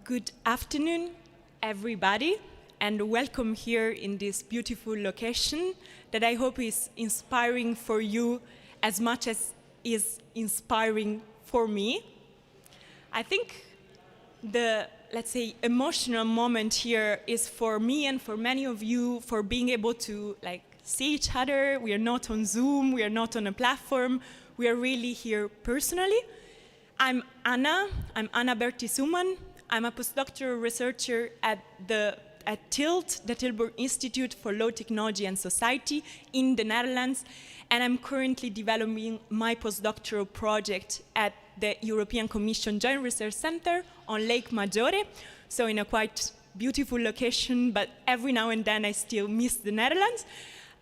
Good afternoon, everybody, and welcome here in this beautiful location that I hope is inspiring for you as much as is inspiring for me. I think the, let's say, emotional moment here is for me and for many of you for being able to see each other. We are not on Zoom, we are not on a platform, we are really here personally. I'm Anna Berti Suman. I'm a postdoctoral researcher at TILT, the Tilburg Institute for Law, Technology and Society in the Netherlands, and I'm currently developing my postdoctoral project at the European Commission Joint Research Center on Lake Maggiore, so in a quite beautiful location, but every now and then I still miss the Netherlands.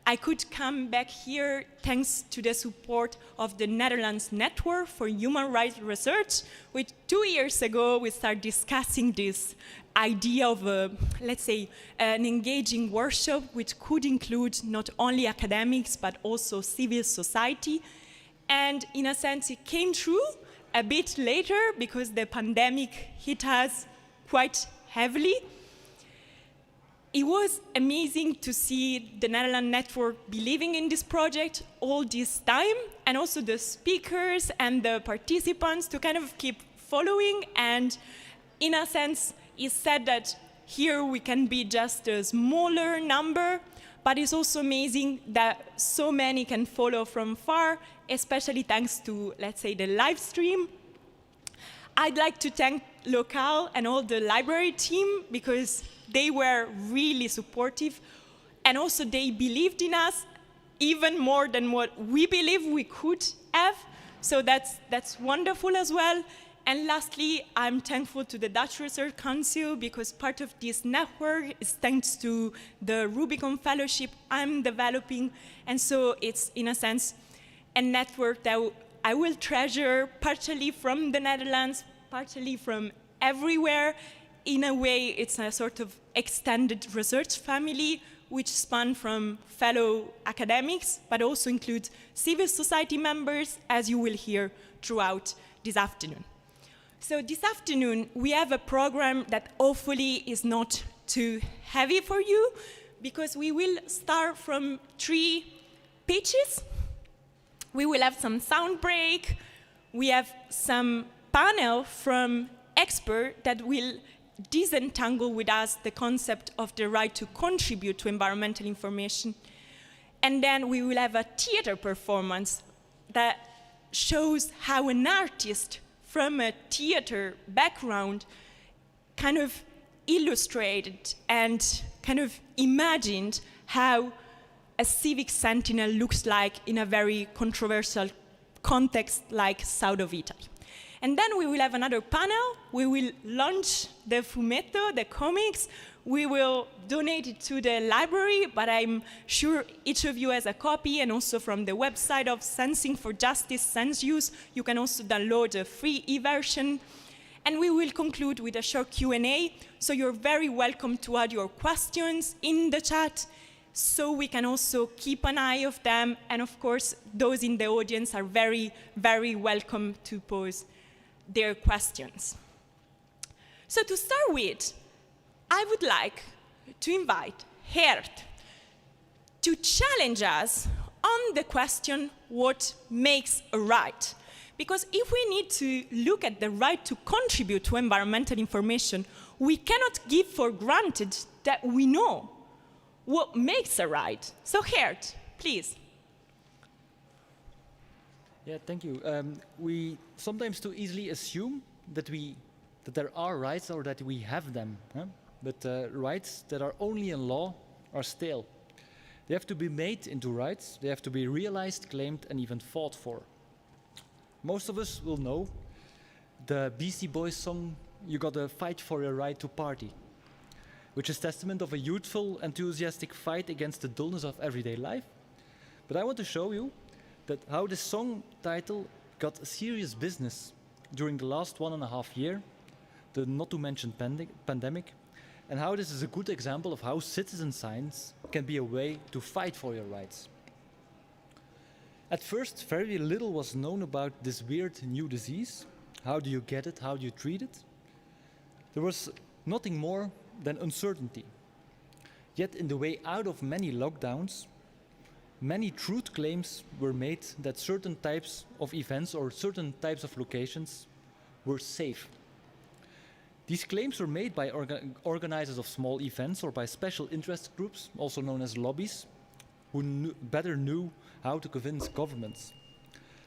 I could come back here thanks to the support of the Netherlands Network for Human Rights Research, which 2 years ago we started discussing this idea of, let's say, an engaging workshop which could include not only academics but also civil society. And in a sense it came true a bit later because the pandemic hit us quite heavily. It was amazing to see the Netherlands Network believing in this project all this time, and also the speakers and the participants to kind of keep following. And in a sense, it's said that here we can be just a smaller number, but it's also amazing that so many can follow from far, especially thanks to, let's say, the live stream. I'd like to thank LocHal and all the library team because they were really supportive, and also they believed in us even more than what we believe we could have. So that's wonderful as well. And lastly, I'm thankful to the Dutch Research Council because part of this network is thanks to the Rubicon Fellowship I'm developing. And so it's, in a sense, a network that I will treasure, partially from the Netherlands, partially from everywhere. In a way, it's a sort of extended research family which span from fellow academics, but also includes civil society members, as you will hear throughout this afternoon. So this afternoon, we have a program that hopefully is not too heavy for you, because we will start from 3 pitches. We will have some sound break. We have some panel from experts that will disentangle with us the concept of the right to contribute to environmental information. And then we will have a theater performance that shows how an artist from a theater background kind of illustrated and kind of imagined how a civic sentinel looks like in a very controversial context like south of Italy. And then we will have another panel. We will launch the fumetto, the comics. We will donate it to the library, but I'm sure each of you has a copy, and also from the website of Sensing for Justice, SenseUse, you can also download a free e-version. And we will conclude with a short Q&A, so you're very welcome to add your questions in the chat, so we can also keep an eye of them. And of course, those in the audience are very, very welcome to pose their questions. So to start with, I would like to invite Gert to challenge us on the question, what makes a right? Because if we need to look at the right to contribute to environmental information, we cannot give for granted that we know what makes a right. So Gert, please. Yeah, thank you. We sometimes too easily assume that there are rights or that we have them, huh? But rights that are only in law are stale. They have to be made into rights. They have to be realized, claimed, and even fought for. Most of us will know the Beastie Boys song, "You Gotta Fight for Your Right to Party," which is testament of a youthful, enthusiastic fight against the dullness of everyday life. But I want to show you that how this song title got serious business during the last 1.5 years, the not to mention pandemic, and how this is a good example of how citizen science can be a way to fight for your rights. At first, very little was known about this weird new disease. How do you get it? How do you treat it? there was nothing more than uncertainty. Yet in the way out of many lockdowns, many truth claims were made that certain types of events or certain types of locations were safe. These claims were made by organizers of small events or by special interest groups, also known as lobbies, who better knew how to convince governments.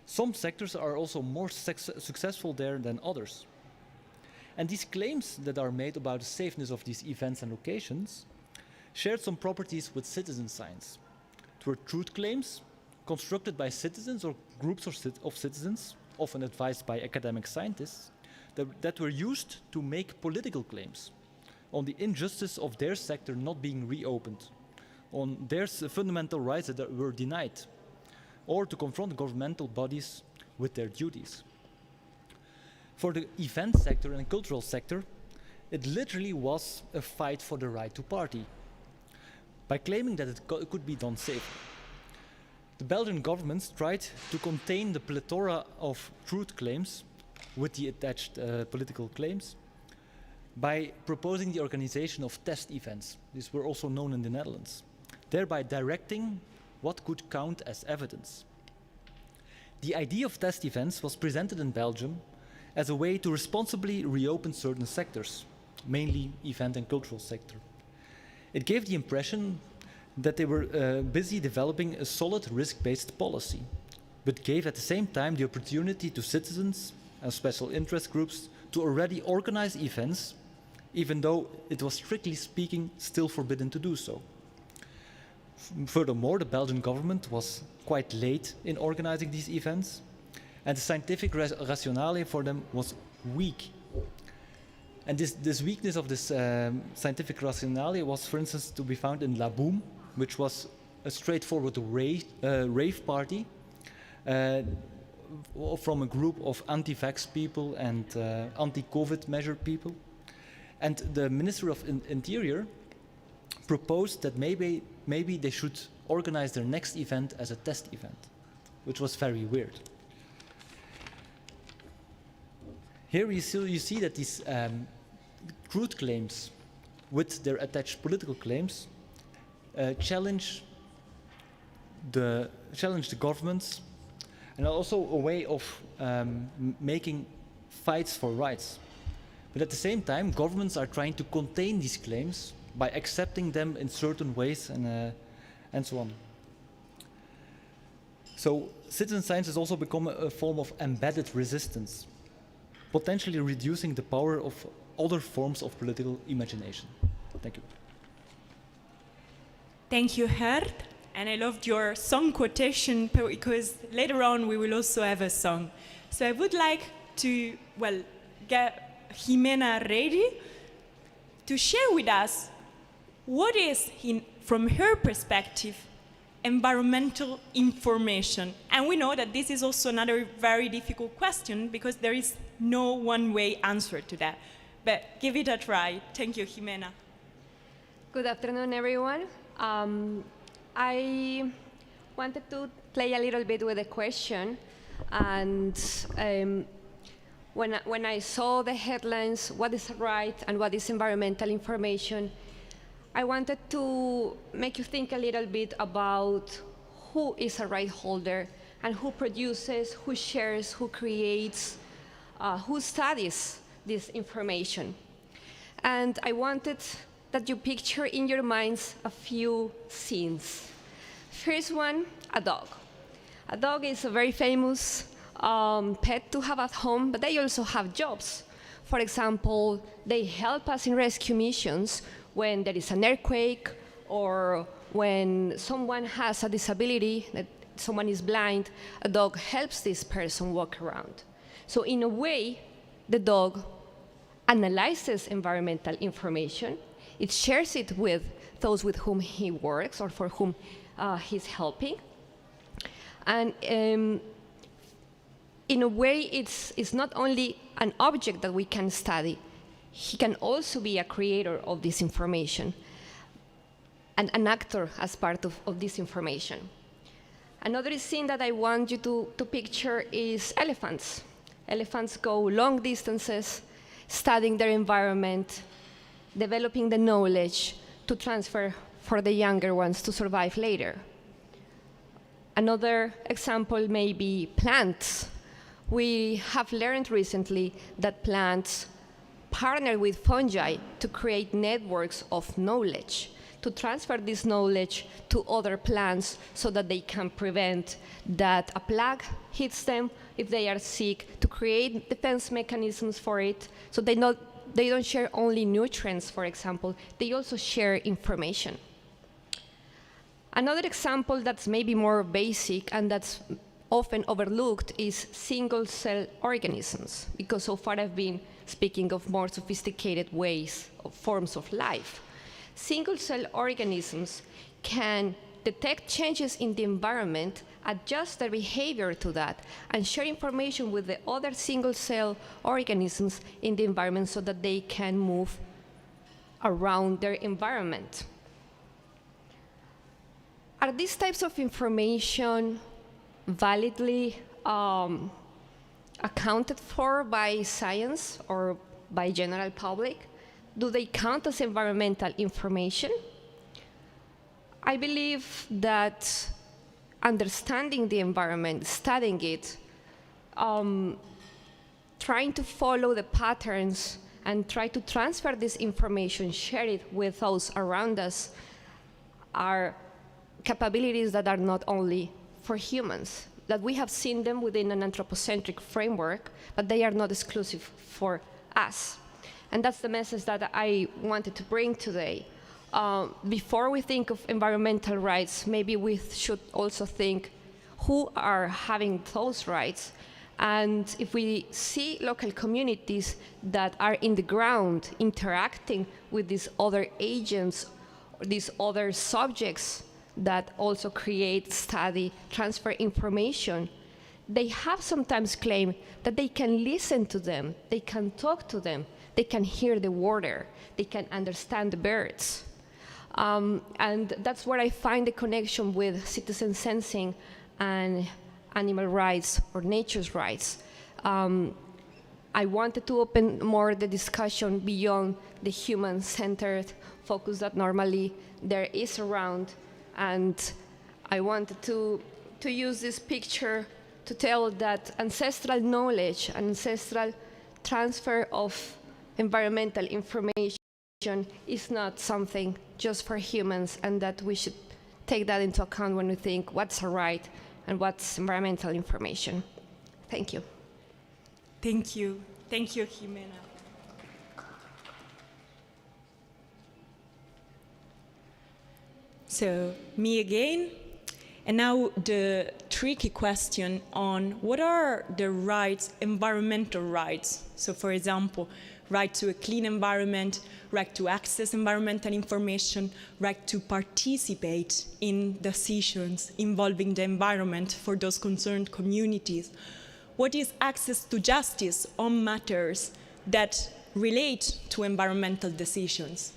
Some sectors are also more successful there than others. And these claims that are made about the safeness of these events and locations shared some properties with citizen science. It were truth claims constructed by citizens or groups of citizens, often advised by academic scientists, that were used to make political claims on the injustice of their sector not being reopened, on their fundamental rights that were denied, or to confront governmental bodies with their duties. For the event sector and cultural sector, it literally was a fight for the right to party, by claiming that it could be done safely. The Belgian governments tried to contain the plethora of truth claims with the attached political claims by proposing the organization of test events. These were also known in the Netherlands, thereby directing what could count as evidence. The idea of test events was presented in Belgium as a way to responsibly reopen certain sectors, mainly event and cultural sector. It gave the impression that they were busy developing a solid risk-based policy, but gave at the same time the opportunity to citizens and special interest groups to already organize events, even though it was strictly speaking still forbidden to do so. Furthermore, the Belgian government was quite late in organizing these events, and the scientific rationale for them was weak. And this weakness of this scientific rationale was, for instance, to be found in La Boom, which was a straightforward rave party from a group of anti-vax people and anti-COVID measure people. And the Minister of Interior proposed that maybe they should organize their next event as a test event, which was very weird. Here you see that these truth claims with their attached political claims challenge the governments, and also a way of making fights for rights. But at the same time, governments are trying to contain these claims by accepting them in certain ways and so on. So citizen science has also become a form of embedded resistance, potentially reducing the power of other forms of political imagination. Thank you. Thank you, Gert. And I loved your song quotation because later on we will also have a song. So I would like to, get Jimena ready to share with us what is, from her perspective, environmental information. And we know that this is also another very difficult question because there is no one-way answer to that. But give it a try. Thank you, Jimena. Good afternoon, everyone. I wanted to play a little bit with a question, and when I saw the headlines, what is right and what is environmental information, I wanted to make you think a little bit about who is a right holder and who produces, who shares, who creates, who studies this information. And I wanted that you picture in your minds a few scenes. First one, a dog. A dog is a very famous pet to have at home, but they also have jobs. For example, they help us in rescue missions when there is an earthquake or when someone has a disability, that someone is blind, a dog helps this person walk around. So in a way, the dog analyzes environmental information. It shares it with those with whom he works or for whom he's helping. And in a way, it's not only an object that we can study. He can also be a creator of this information and an actor as part of this information. Another scene that I want you to picture is elephants. Elephants go long distances. studying their environment, developing the knowledge to transfer for the younger ones to survive later. Another example may be plants. We have learned recently that plants partner with fungi to create networks of knowledge, to transfer this knowledge to other plants so that they can prevent that a plague hits them if they are sick, to create defense mechanisms for it, so they don't share only nutrients, for example, they also share information. Another example that's maybe more basic and that's often overlooked is single-cell organisms, because so far I've been speaking of more sophisticated ways of forms of life. Single-cell organisms can detect changes in the environment, adjust their behavior to that, and share information with the other single-cell organisms in the environment so that they can move around their environment. Are these types of information validly accounted for by science or by general public? Do they count as environmental information? I believe that understanding the environment, studying it, trying to follow the patterns and try to transfer this information, share it with those around us, are capabilities that are not only for humans, that we have seen them within an anthropocentric framework, but they are not exclusive for us. And that's the message that I wanted to bring today. Before we think of environmental rights, maybe we should also think who are having those rights. And if we see local communities that are in the ground interacting with these other agents, these other subjects that also create, study, transfer information, they have sometimes claimed that they can listen to them, they can talk to them, they can hear the water, they can understand the birds. And that's where I find the connection with citizen sensing and animal rights or nature's rights. I wanted to open more the discussion beyond the human-centered focus that normally there is around. And I wanted to use this picture to tell that ancestral knowledge, ancestral transfer of environmental information is not something just for humans, and that we should take that into account when we think what's a right and what's environmental information. Thank you. Thank you. Thank you, Jimena. So, me again. And now the tricky question on what are the rights, environmental rights. So, for example, right to a clean environment, right to access environmental information, right to participate in decisions involving the environment for those concerned communities. What is access to justice on matters that relate to environmental decisions?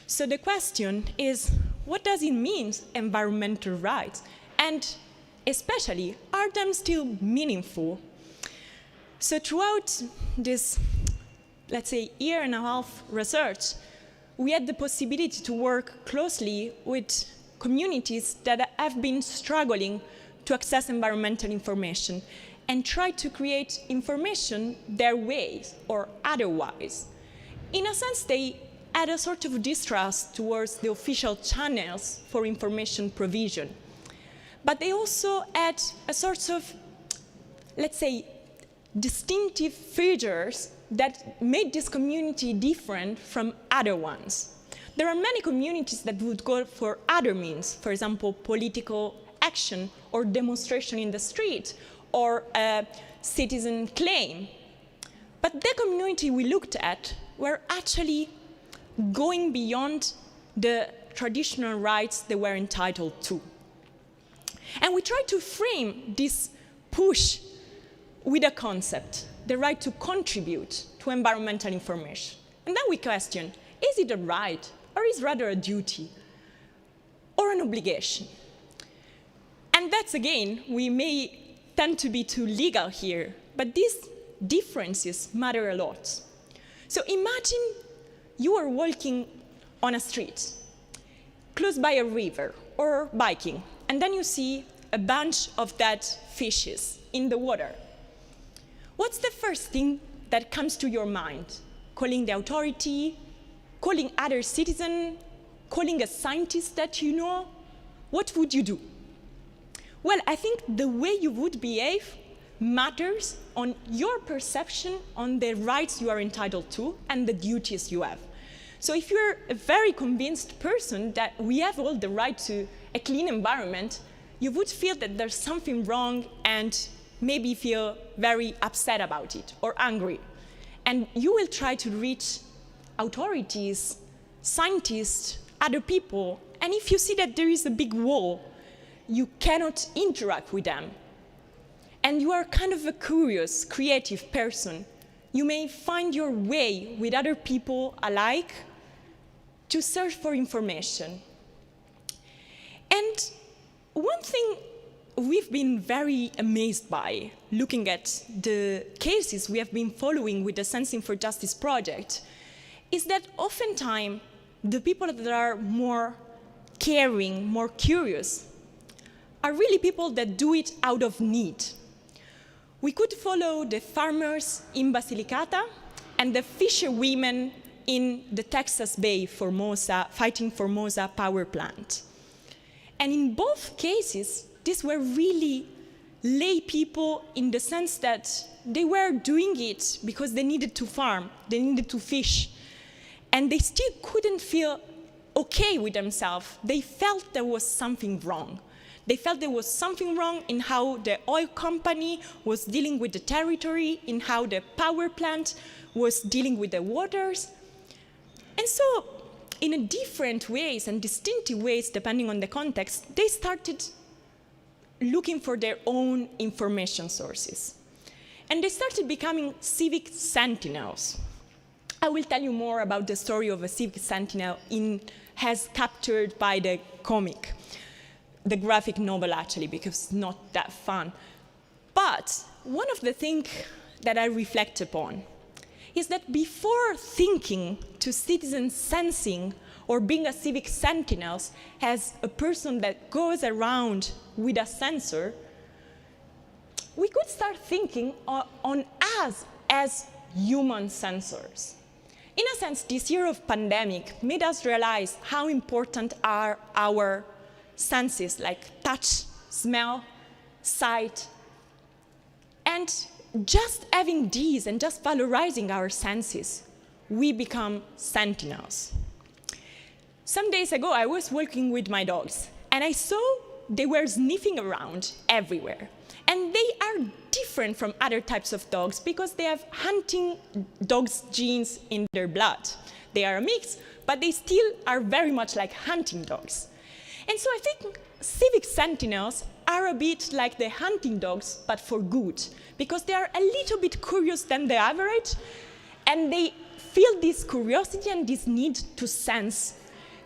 So the question is, what does it mean, environmental rights? And especially, are them still meaningful? So throughout this, let's say, year and a half research, we had the possibility to work closely with communities that have been struggling to access environmental information and try to create information their ways or otherwise. In a sense, they had a sort of distrust towards the official channels for information provision. But they also had a sort of, let's say, distinctive features that made this community different from other ones. There are many communities that would go for other means, for example, political action or demonstration in the street or a citizen claim. But the community we looked at were actually going beyond the traditional rights they were entitled to. And we tried to frame this push with a concept, the right to contribute to environmental information. And then we question, is it a right or is it rather a duty or an obligation? And that's, again, we may tend to be too legal here, but these differences matter a lot. So imagine you are walking on a street, close by a river, or biking, and then you see a bunch of dead fishes in the water. What's the first thing that comes to your mind? Calling the authority, calling other citizens, calling a scientist that you know? What would you do? Well, I think the way you would behave matters on your perception on the rights you are entitled to and the duties you have. So if you're a very convinced person that we have all the right to a clean environment, you would feel that there's something wrong and maybe feel very upset about it or angry. And you will try to reach authorities, scientists, other people, and if you see that there is a big wall, you cannot interact with them. And you are kind of a curious, creative person. You may find your way with other people alike to search for information. And one thing we've been very amazed by, looking at the cases we have been following with the Sensing for Justice project, is that oftentimes the people that are more caring, more curious, are really people that do it out of need. We could follow the farmers in Basilicata and the fisherwomen in the Texas Bay, Formosa, fighting Formosa power plant. And in both cases, these were really lay people in the sense that they were doing it because they needed to farm, they needed to fish, and they still couldn't feel okay with themselves. They felt there was something wrong. They felt there was something wrong in how the oil company was dealing with the territory, in how the power plant was dealing with the waters. And so, in different ways and distinctive ways, depending on the context, they started looking for their own information sources. And they started becoming civic sentinels. I will tell you more about the story of a civic sentinel as captured by the comic, the graphic novel actually, because it's not that fun. But one of the things that I reflect upon is that before thinking to citizen sensing or being a civic sentinel as a person that goes around with a sensor, we could start thinking on us as human sensors. In a sense, this year of pandemic made us realize how important are our senses, like touch, smell, sight. And just having these and just valorizing our senses, we become sentinels. Some days ago, I was walking with my dogs, and I saw they were sniffing around everywhere. And they are different from other types of dogs because they have hunting dogs' genes in their blood. They are a mix, but they still are very much like hunting dogs. And so I think civic sentinels are a bit like the hunting dogs, but for good, because they are a little bit curious than the average, and they feel this curiosity and this need to sense.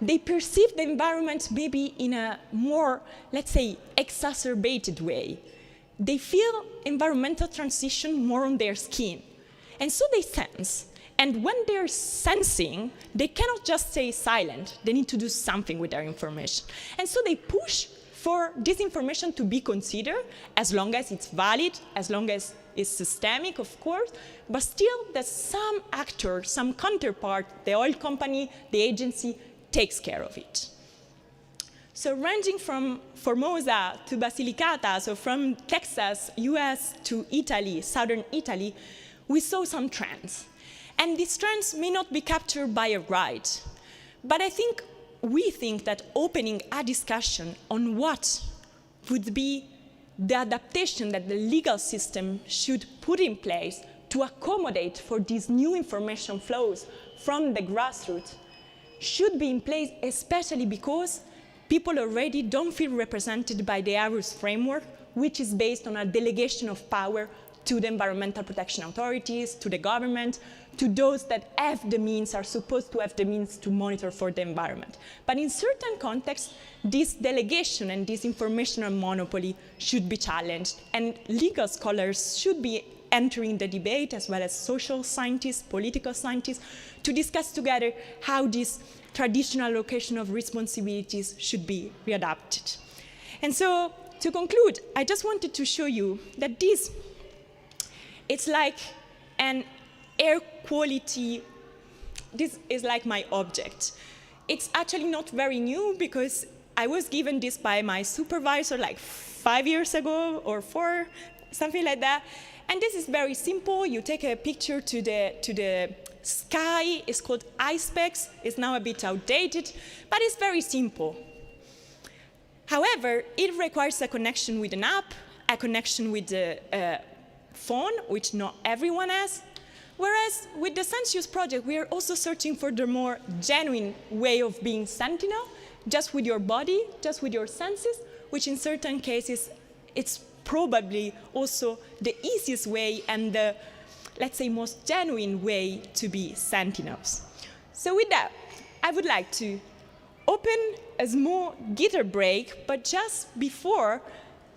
They perceive the environment maybe in a more, let's say, exacerbated way. They feel environmental transition more on their skin. And so they sense. And when they're sensing, they cannot just stay silent. They need to do something with their information. And so they push for this information to be considered, as long as it's valid, as long as it's systemic, of course, but still that some actor, some counterpart, the oil company, the agency, takes care of it. So ranging from Formosa to Basilicata, so from Texas, US to Italy, southern Italy, we saw some trends. And these trends may not be captured by a right, but I think we think that opening a discussion on what would be the adaptation that the legal system should put in place to accommodate for these new information flows from the grassroots should be in place, especially because people already don't feel represented by the ARUS framework, which is based on a delegation of power to the environmental protection authorities, to the government, to those that have the means, are supposed to have the means to monitor for the environment. But in certain contexts, this delegation and this informational monopoly should be challenged, and legal scholars should be entering the debate, as well as social scientists, political scientists, to discuss together how this traditional allocation of responsibilities should be readapted. And so, to conclude, I just wanted to show you that it's like an air quality, this is like my object. It's actually not very new because I was given this by my supervisor like 5 years ago or 4, something like that. And this is very simple. You take a picture to the sky. It's called iSpecs. It's now a bit outdated, but it's very simple. However, it requires a connection with an app, a connection with the phone, which not everyone has. Whereas with the Sensius project, we are also searching for the more genuine way of being sentinel, just with your body, just with your senses, which in certain cases, it's probably also the easiest way and the, let's say, most genuine way to be sentinels. So with that, I would like to open a small guitar break, but just before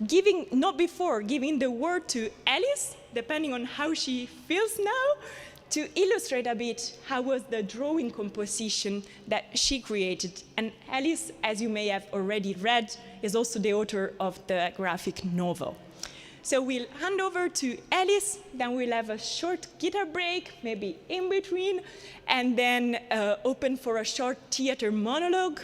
giving the word to Alice, depending on how she feels now, to illustrate a bit how was the drawing composition that she created. And Alice, as you may have already read, is also the author of the graphic novel. So we'll hand over to Alice, then we'll have a short guitar break, maybe in between, and then open for a short theater monologue.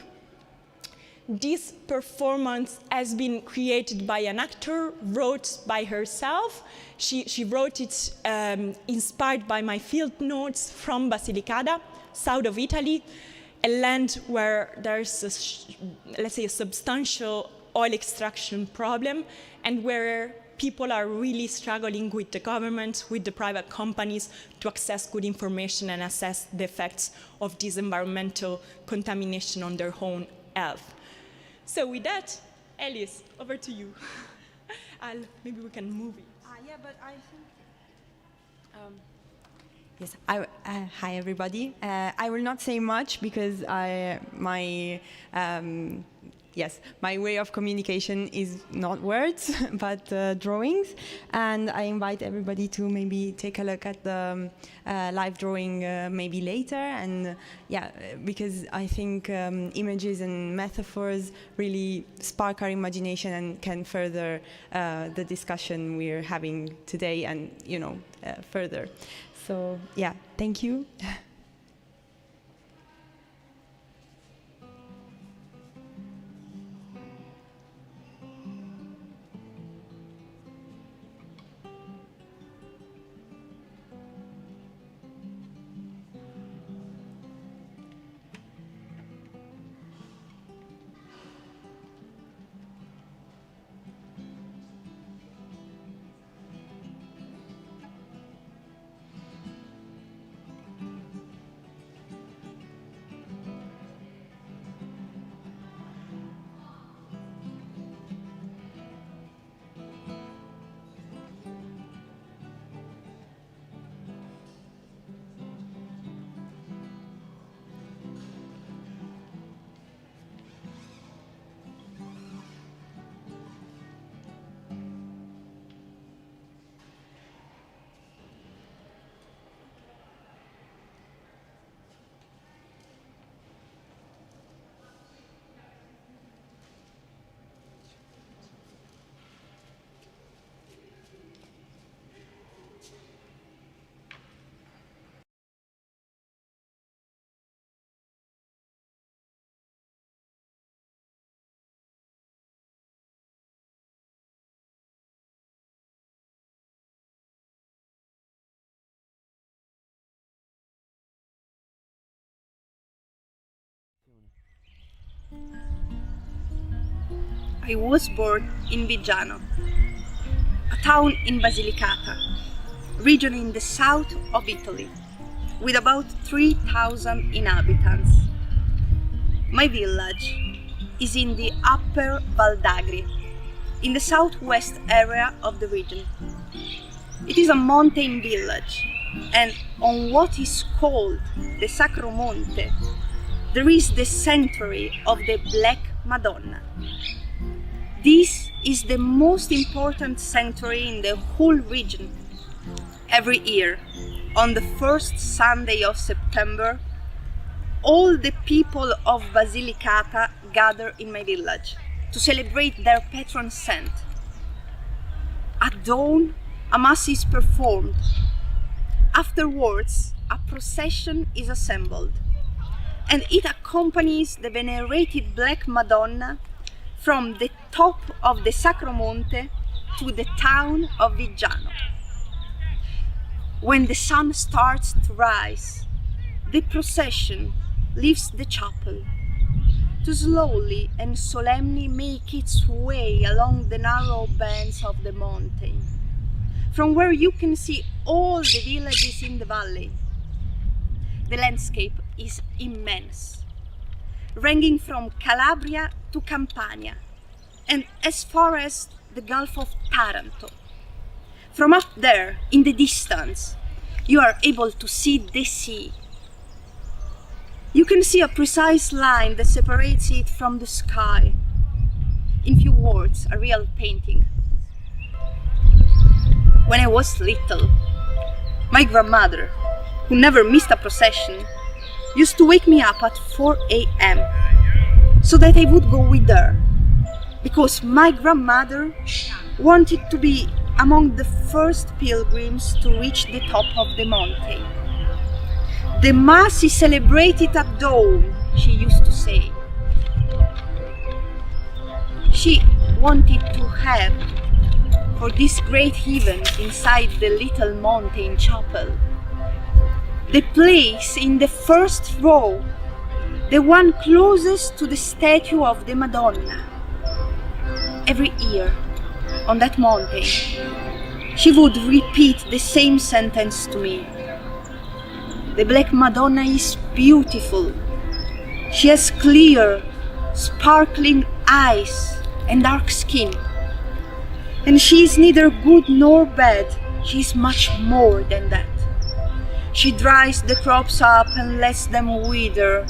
This performance has been created by an actor, wrote by herself. She wrote it inspired by my field notes from Basilicata, south of Italy, a land where there's, let's say, a substantial oil extraction problem, and where people are really struggling with the government, with the private companies, to access good information and assess the effects of this environmental contamination on their own health. So with that, Alice, over to you. Maybe we can move it. Yeah, but I think... Yes, hi everybody. I will not say much because my way of communication is not words, but drawings. And I invite everybody to maybe take a look at the live drawing maybe later. And because I think images and metaphors really spark our imagination and can further the discussion we're having today and, further. So, thank you. I was born in Viggiano, a town in Basilicata, region in the south of Italy, with about 3,000 inhabitants. My village is in the Upper Val d'Agri, in the southwest area of the region. It is a mountain village, and on what is called the Sacro Monte, there is the sanctuary of the Black Madonna. This is the most important sanctuary in the whole region, Every year, on the first Sunday of September, all the people of Basilicata gather in my village to celebrate their patron saint. At dawn, a mass is performed. Afterwards, a procession is assembled, and it accompanies the venerated Black Madonna from the top of the Sacro Monte to the town of Viggiano. When the sun starts to rise, the procession leaves the chapel to slowly and solemnly make its way along the narrow bands of the mountain, from where you can see all the villages in the valley. The landscape is immense, ranging from Calabria to Campania, and as far as the Gulf of Taranto. From up there, in the distance, you are able to see the sea. You can see a precise line that separates it from the sky. In few words, a real painting. When I was little, my grandmother, who never missed a procession, used to wake me up at 4 a.m. so that I would go with her, because my grandmother wanted to be among the first pilgrims to reach the top of the mountain. The Mass is celebrated at dawn, she used to say. She wanted to have, for this great event inside the little mountain chapel, the place in the first row, the one closest to the statue of the Madonna. Every year, on that mountain, she would repeat the same sentence to me. The Black Madonna is beautiful. She has clear, sparkling eyes and dark skin. And she is neither good nor bad, she is much more than that. She dries the crops up and lets them wither,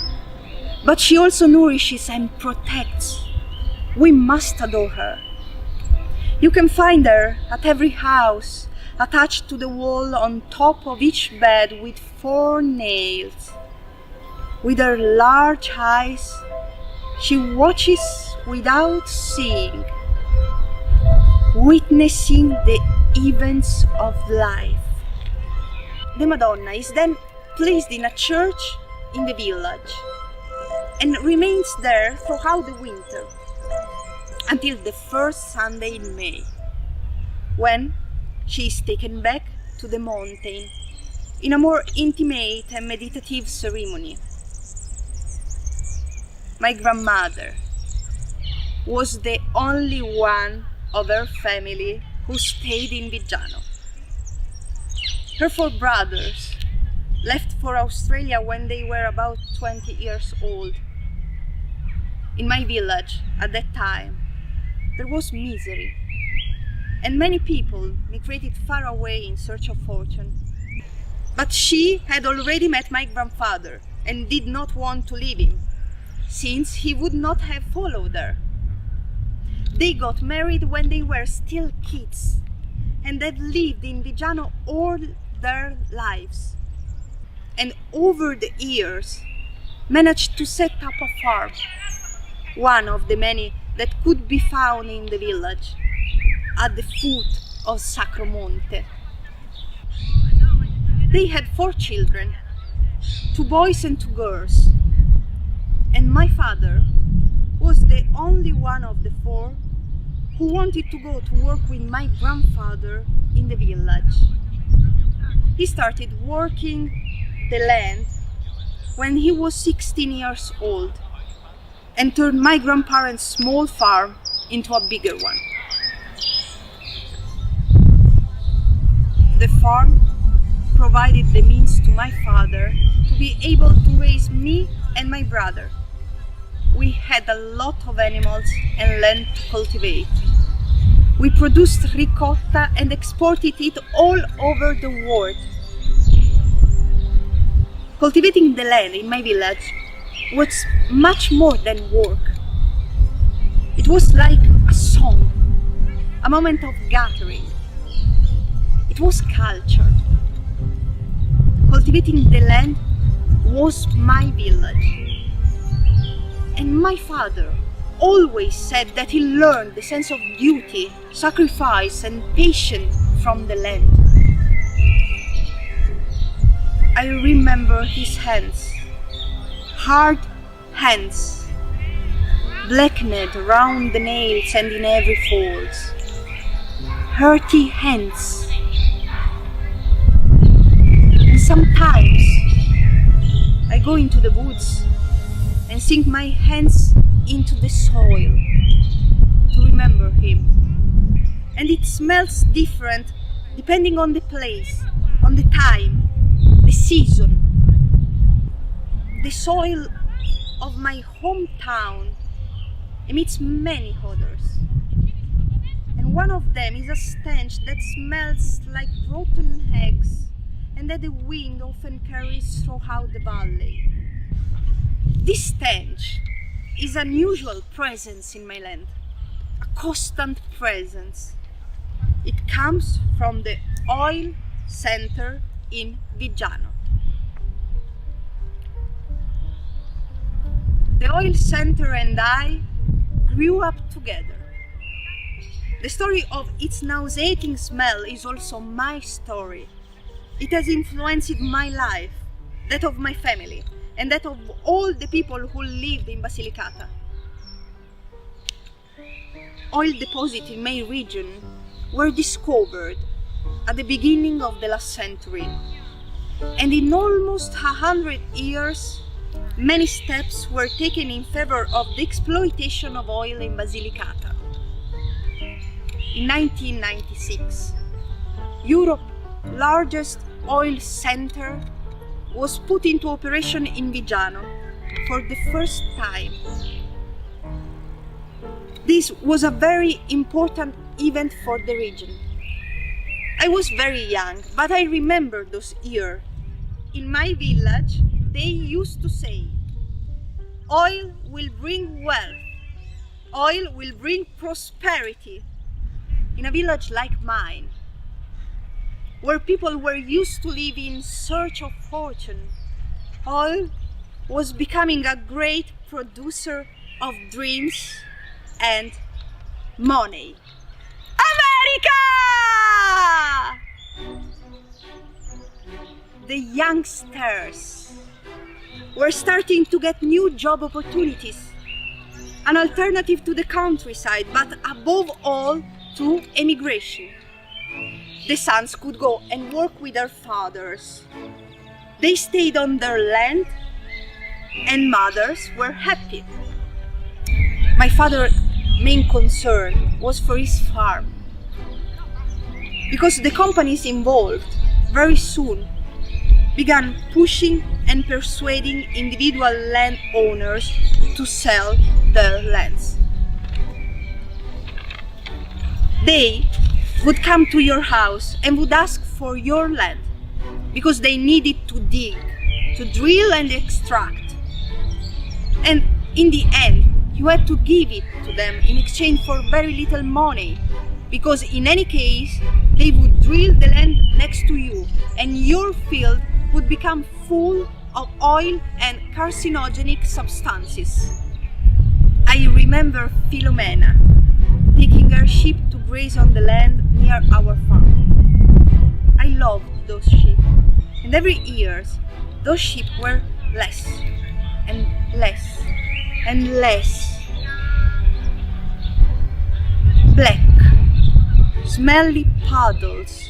but she also nourishes and protects. We must adore her. You can find her at every house, attached to the wall on top of each bed with 4 nails. With her large eyes, she watches without seeing, witnessing the events of life. The Madonna is then placed in a church in the village and remains there throughout the winter until the first Sunday in May, when she is taken back to the mountain in a more intimate and meditative ceremony. My grandmother was the only one of her family who stayed in Viggiano. Her 4 brothers left for Australia when they were about 20 years old. In my village at that time, there was misery, and many people migrated far away in search of fortune. But she had already met my grandfather and did not want to leave him, since he would not have followed her. They got married when they were still kids and had lived in Viggiano all their lives, and over the years managed to set up a farm, one of the many that could be found in the village, at the foot of Sacro Monte. They had 4 children, 2 boys and 2 girls, and my father was the only one of the 4 who wanted to go to work with my grandfather in the village. He started working the land when he was 16 years old and turned my grandparents' small farm into a bigger one. The farm provided the means to my father to be able to raise me and my brother. We had a lot of animals and land to cultivate. We produced ricotta and exported it all over the world. Cultivating the land in my village was much more than work. It was like a song, a moment of gathering. It was culture. cultivating the land was my village. And my father always said that he learned the sense of duty, sacrifice and patience from the land. I remember his hands, hard hands, blackened around the nails and in every fold, hurty hands. And sometimes I go into the woods and sink my hands into the soil to remember him. And it smells different depending on the place, on the time, the season. The soil of my hometown emits many odors. And one of them is a stench that smells like rotten eggs and that the wind often carries throughout the valley. This stench is an unusual presence in my land, a constant presence. It comes from the oil center in Viggiano. The oil center and I grew up together. The story of its nauseating smell is also my story. It has influenced my life, that of my family, and that of all the people who lived in Basilicata. Oil deposits in my region were discovered at the beginning of the last century, and in almost 100 years, many steps were taken in favor of the exploitation of oil in Basilicata. In 1996, Europe's largest oil center was put into operation in Viggiano for the first time. This was a very important event for the region. I was very young, but I remember those years. In my village, they used to say, "Oil will bring wealth, oil will bring prosperity." In a village like mine, where people were used to live in search of fortune, oil was becoming a great producer of dreams and money. America! The youngsters were starting to get new job opportunities, an alternative to the countryside, but above all to emigration. The sons could go and work with their fathers. They stayed on their land and mothers were happy. My father's main concern was for his farm, because the companies involved very soon began pushing and persuading individual landowners to sell their lands. They would come to your house and would ask for your land because they needed to dig, to drill and extract. And in the end, you had to give it to them in exchange for very little money, because in any case, they would drill the land next to you and your field would become full of oil and carcinogenic substances. I remember Filomena taking her sheep to graze on the land near our farm. I loved those sheep, and every year those sheep were less and less and less. Black, smelly puddles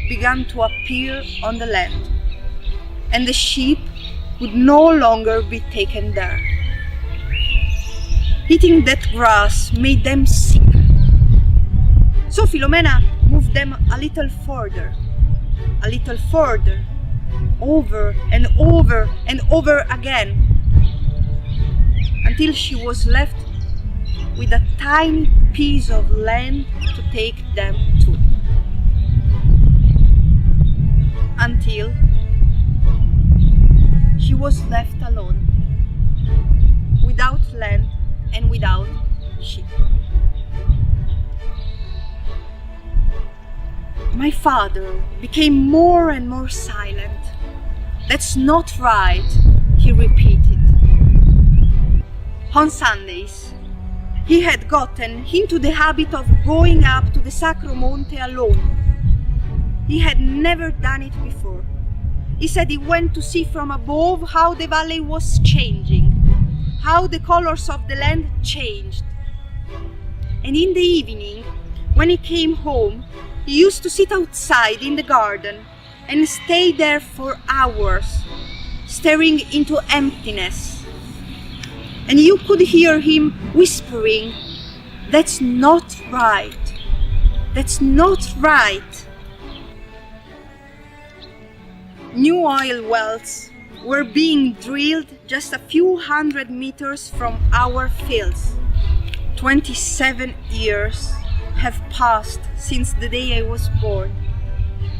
began to appear on the land, and the sheep would no longer be taken there. Eating that grass made them sick. So Filomena moved them a little further, over and over and over again, until she was left with a tiny piece of land to take them to. Until she was left alone, without land and without sheep. My father became more and more silent. "That's not right," he repeated. On Sundays, he had gotten into the habit of going up to the Sacro Monte alone. He had never done it before. He said he went to see from above how the valley was changing, how the colors of the land changed. And in the evening, when he came home, he used to sit outside in the garden and stay there for hours, staring into emptiness. And you could hear him whispering, "That's not right. That's not right." New oil wells were being drilled just a few hundred meters from our fields. 27 years have passed since the day I was born,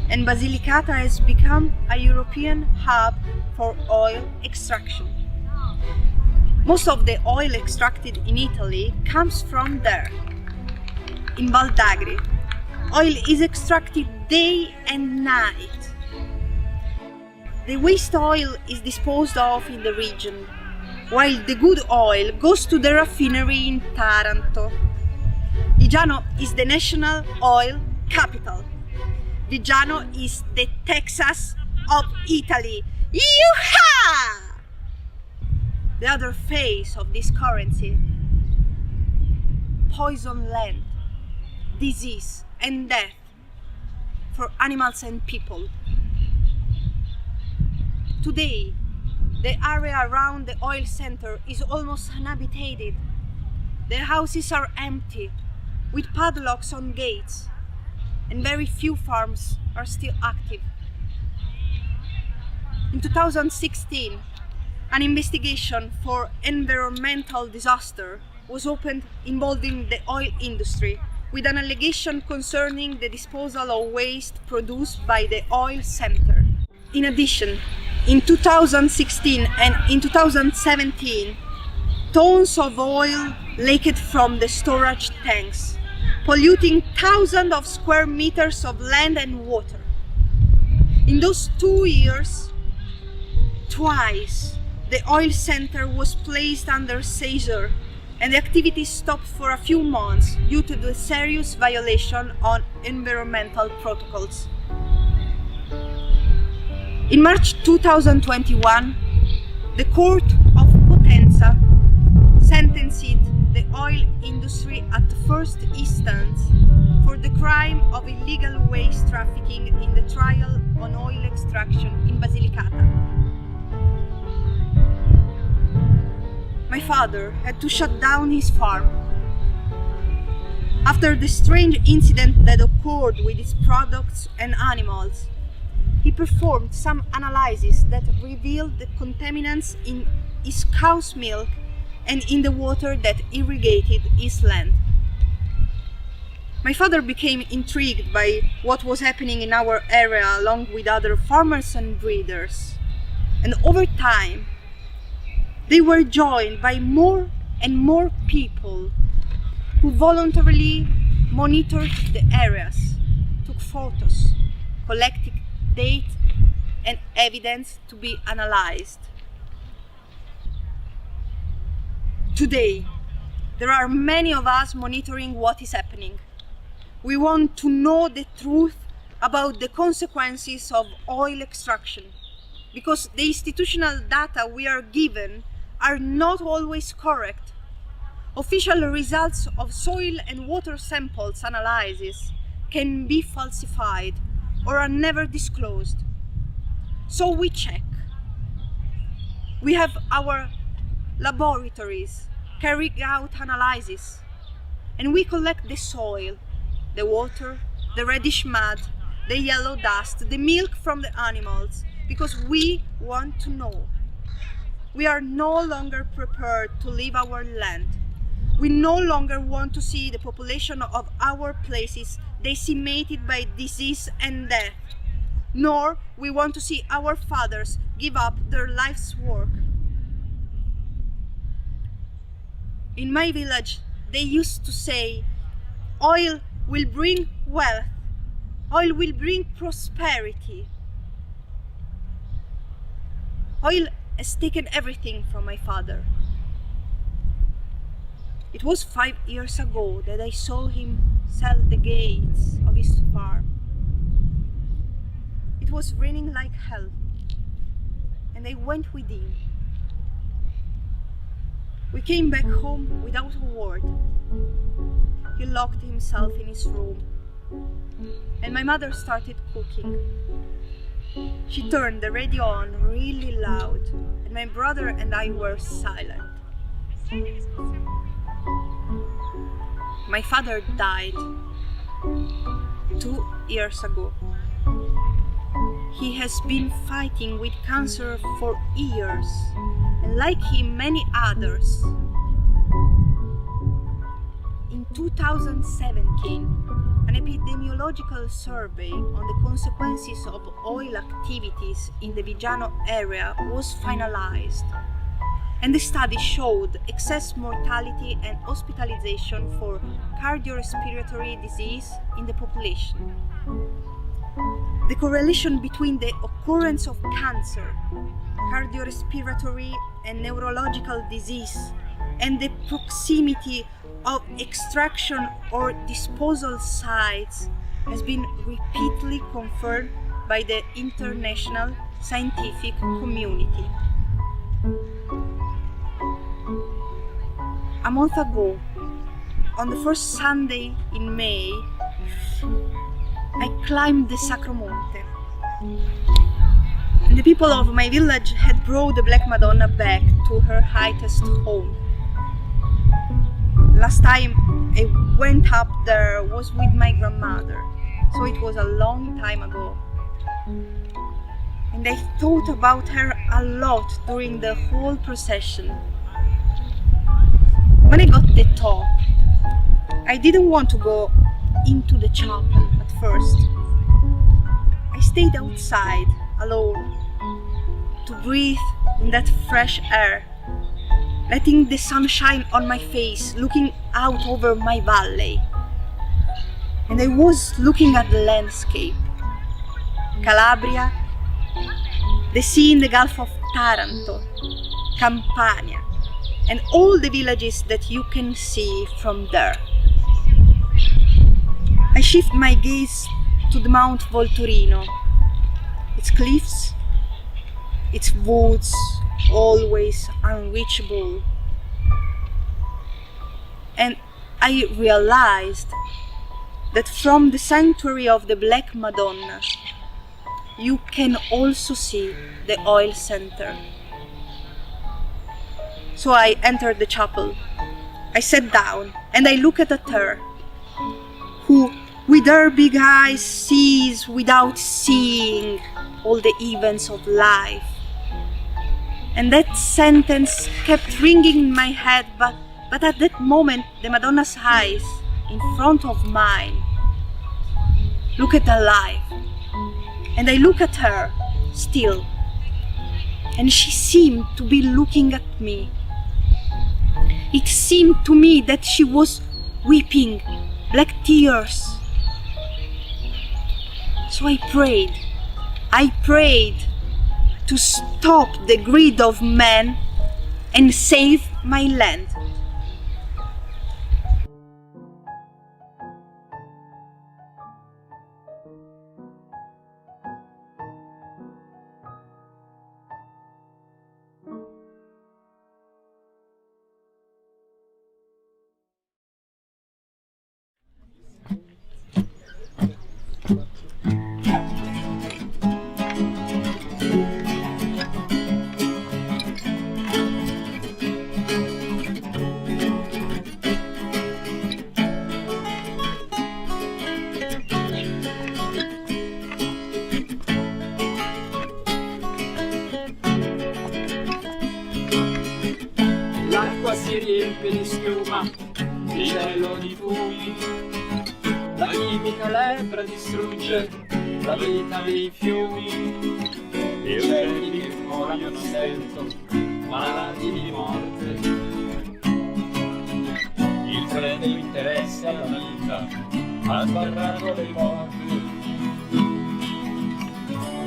and Basilicata has become a European hub for oil extraction. Most of the oil extracted in Italy comes from there. In Val d'Agri, oil is extracted day and night. The waste oil is disposed of in the region, while the good oil goes to the raffinery in Taranto. Viggiano is the national oil capital. Viggiano is the Texas of Italy. Yeehaw! The other face of this currency: poison land, disease and death for animals and people. Today, the area around the oil center is almost uninhabited. The houses are empty, with padlocks on gates, and very few farms are still active. In 2016, an investigation for environmental disaster was opened involving the oil industry, with an allegation concerning the disposal of waste produced by the oil center. In addition, in 2016 and in 2017, tons of oil leaked from the storage tanks, polluting thousands of square meters of land and water. In those 2 years, twice the oil center was placed under seizure, and the activity stopped for a few months due to the serious violation on environmental protocols. In March 2021, the Court of Potenza sentenced the oil industry at the first instance for the crime of illegal waste trafficking in the trial on oil extraction in Basilicata. My father had to shut down his farm after the strange incident that occurred with his products and animals. He performed some analysis that revealed the contaminants in his cow's milk and in the water that irrigated his land. My father became intrigued by what was happening in our area along with other farmers and breeders. And over time, they were joined by more and more people who voluntarily monitored the areas, took photos, collected data and evidence to be analyzed. Today, there are many of us monitoring what is happening. We want to know the truth about the consequences of oil extraction, because the institutional data we are given are not always correct. Official results of soil and water samples analysis can be falsified or are never disclosed. So we check. We have our laboratories carrying out analysis, and we collect the soil, the water, the reddish mud, the yellow dust, the milk from the animals, because we want to know. We are no longer prepared to leave our land. We no longer want to see the population of our places decimated by disease and death, nor we want to see our fathers give up their life's work. In my village, they used to say, oil will bring wealth, oil will bring prosperity. Oil has taken everything from my father. It was 5 years ago that I saw him sell the gates of his farm. It was raining like hell, and I went with him. We came back home without a word. He locked himself in his room, and my mother started cooking. She turned the radio on really loud, and my brother and I were silent. My father died 2 years ago. He has been fighting with cancer for years, and like him, many others. In 2017, an epidemiological survey on the consequences of oil activities in the Viggiano area was finalized, and the study showed excess mortality and hospitalization for cardiorespiratory disease in the population. The correlation between the occurrence of cancer, cardiorespiratory and neurological disease, and the proximity of extraction or disposal sites has been repeatedly confirmed by the international scientific community. A month ago, on the first Sunday in May, I climbed the Sacro Monte, and the people of my village had brought the Black Madonna back to her highest home. Last time I went up there was with my grandmother, so it was a long time ago. And I thought about her a lot during the whole procession. When I got to the top, I didn't want to go into the chapel at first. I stayed outside alone to breathe in that fresh air, letting the sun shine on my face, looking out over my valley. And I was looking at the landscape. Calabria, the sea in the Gulf of Taranto, Campania, and all the villages that you can see from there. I shift my gaze to the Mount Volturino, its cliffs, its woods, always unreachable. And I realized that from the sanctuary of the Black Madonna, you can also see the oil center. So I entered the chapel. I sat down and I looked at her, who with her big eyes sees without seeing all the events of life. And that sentence kept ringing in my head, but at that moment the Madonna's eyes in front of mine looked alive. And I look at her still, and she seemed to be looking at me. It seemed to me that she was weeping black tears. So I prayed to stop the greed of man and save my land. L'acqua si riempie di schiuma, di cielo di fumi, la chimica lepre distrugge la vita dei fiumi, e uccelli muoiono stento, malati di morte. Il freddo interessa la vita, ha sbarrato le porte,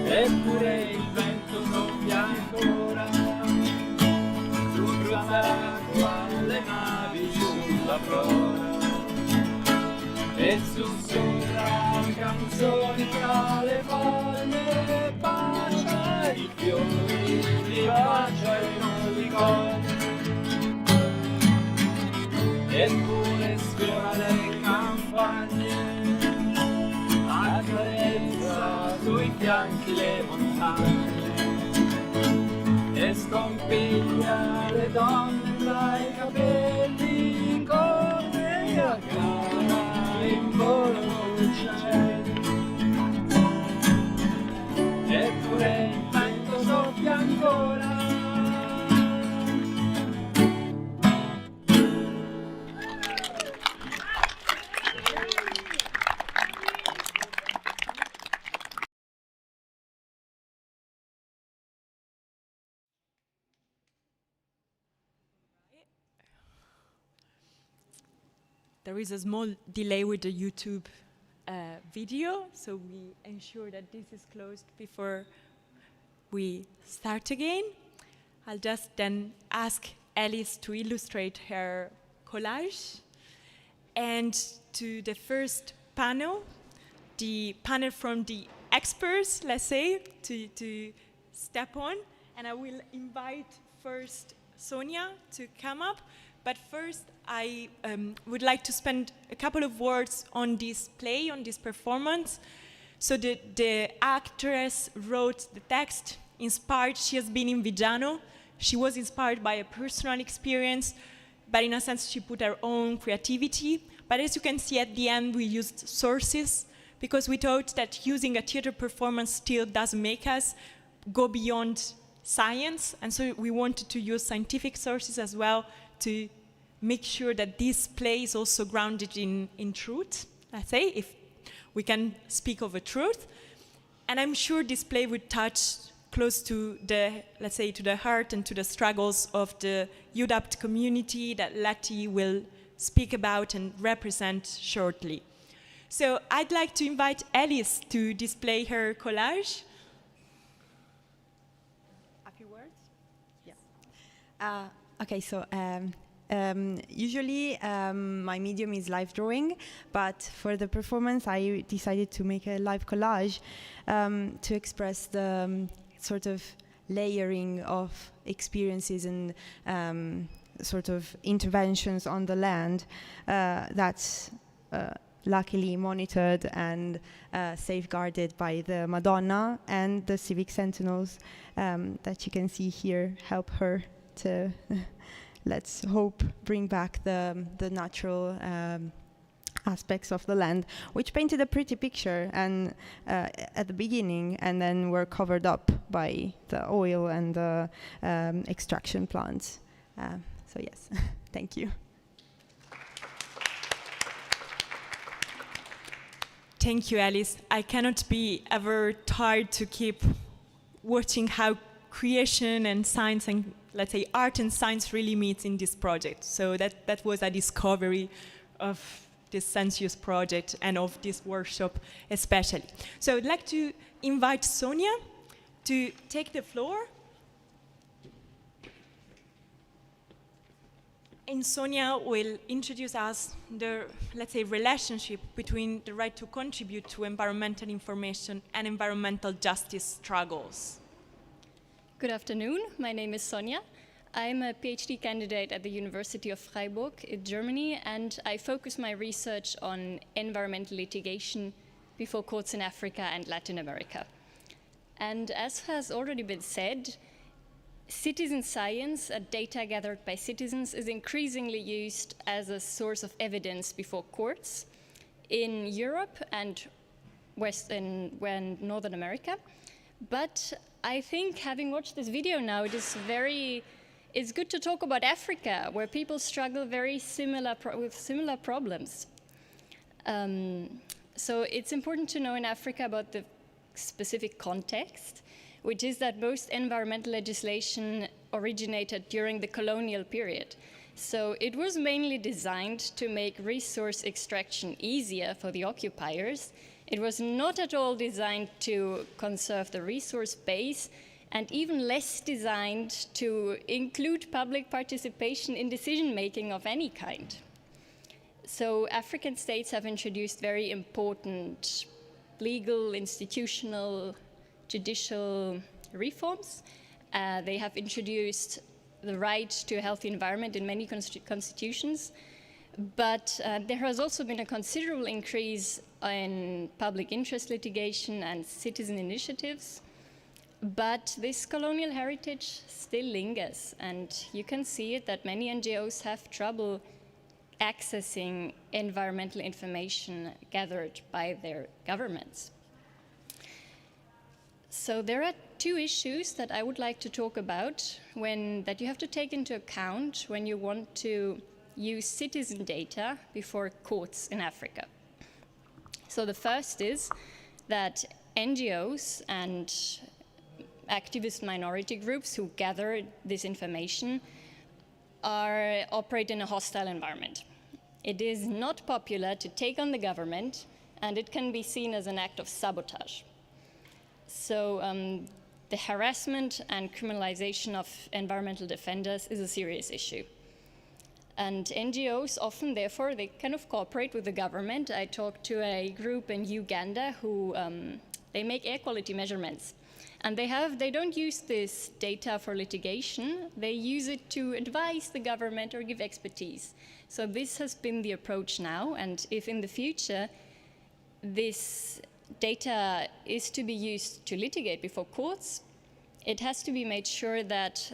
eppure il vento soffia ancora. mezzo alle navi sulla prora e sussurra canzoni tra le palme, parla i fiori, li bacia e non li coglie. Eppure sfiora le campagne, accarezza sui fianchi le montagne e scompiglia le donne tra i capelli come a gara in volo uccelli. Eppure il vento soffia ancora. There is a small delay with the YouTube video, so we ensure that this is closed before we start again. I'll just then ask Alice to illustrate her collage. And to the first panel, the panel from the experts, let's say, to step on. And I will invite first Sonia to come up. But first, I would like to spend a couple of words on this play, on this performance. So the actress wrote the text, inspired. She has been in Viggiano. She was inspired by a personal experience, but in a sense, she put her own creativity. But as you can see at the end, we used sources because we thought that using a theater performance still doesn't make us go beyond science. And so we wanted to use scientific sources as well to make sure that this play is also grounded in truth, let's say, if we can speak of a truth. And I'm sure this play would touch close to the, let's say, to the heart and to the struggles of the UDAPT community that Letty will speak about and represent shortly. So I'd like to invite Alice to display her collage. A few words? Yeah. Okay, so usually my medium is live drawing, but for the performance I decided to make a live collage to express the sort of layering of experiences and sort of interventions on the land that's luckily monitored and safeguarded by the Madonna and the civic sentinels that you can see here help her to let's hope bring back the natural aspects of the land, which painted a pretty picture and at the beginning, and then were covered up by the oil and the extraction plants. So yes, thank you. Thank you, Alice. I cannot be ever tired to keep watching how creation and science and, let's say, art and science really meet in this project. So that was a discovery of this Sensuous project and of this workshop especially. So I'd like to invite Sonia to take the floor. And Sonia will introduce us the, let's say, relationship between the right to contribute to environmental information and environmental justice struggles. Good afternoon, my name is Sonia. I'm a PhD candidate at the University of Freiburg in Germany, and I focus my research on environmental litigation before courts in Africa and Latin America. And as has already been said, citizen science, data gathered by citizens, is increasingly used as a source of evidence before courts in Europe and Northern America. But I think, having watched this video now, it's good to talk about Africa, where people struggle with similar problems. So it's important to know in Africa about the specific context, which is that most environmental legislation originated during the colonial period. So it was mainly designed to make resource extraction easier for the occupiers. It was not at all designed to conserve the resource base, and even less designed to include public participation in decision-making of any kind. So African states have introduced very important legal, institutional, judicial reforms. They have introduced the right to a healthy environment in many constitutions, but there has also been a considerable increase in public interest litigation and citizen initiatives. But this colonial heritage still lingers, and you can see it that many NGOs have trouble accessing environmental information gathered by their governments. So there are two issues that I would like to talk about that you have to take into account when you want to use citizen data before courts in Africa. So the first is that NGOs and activist minority groups who gather this information operate in a hostile environment. It is not popular to take on the government, and it can be seen as an act of sabotage. So the harassment and criminalization of environmental defenders is a serious issue. And NGOs often, therefore, they kind of cooperate with the government. I talked to a group in Uganda who they make air quality measurements. And they don't use this data for litigation, they use it to advise the government or give expertise. So this has been the approach now, and if in the future this data is to be used to litigate before courts, it has to be made sure that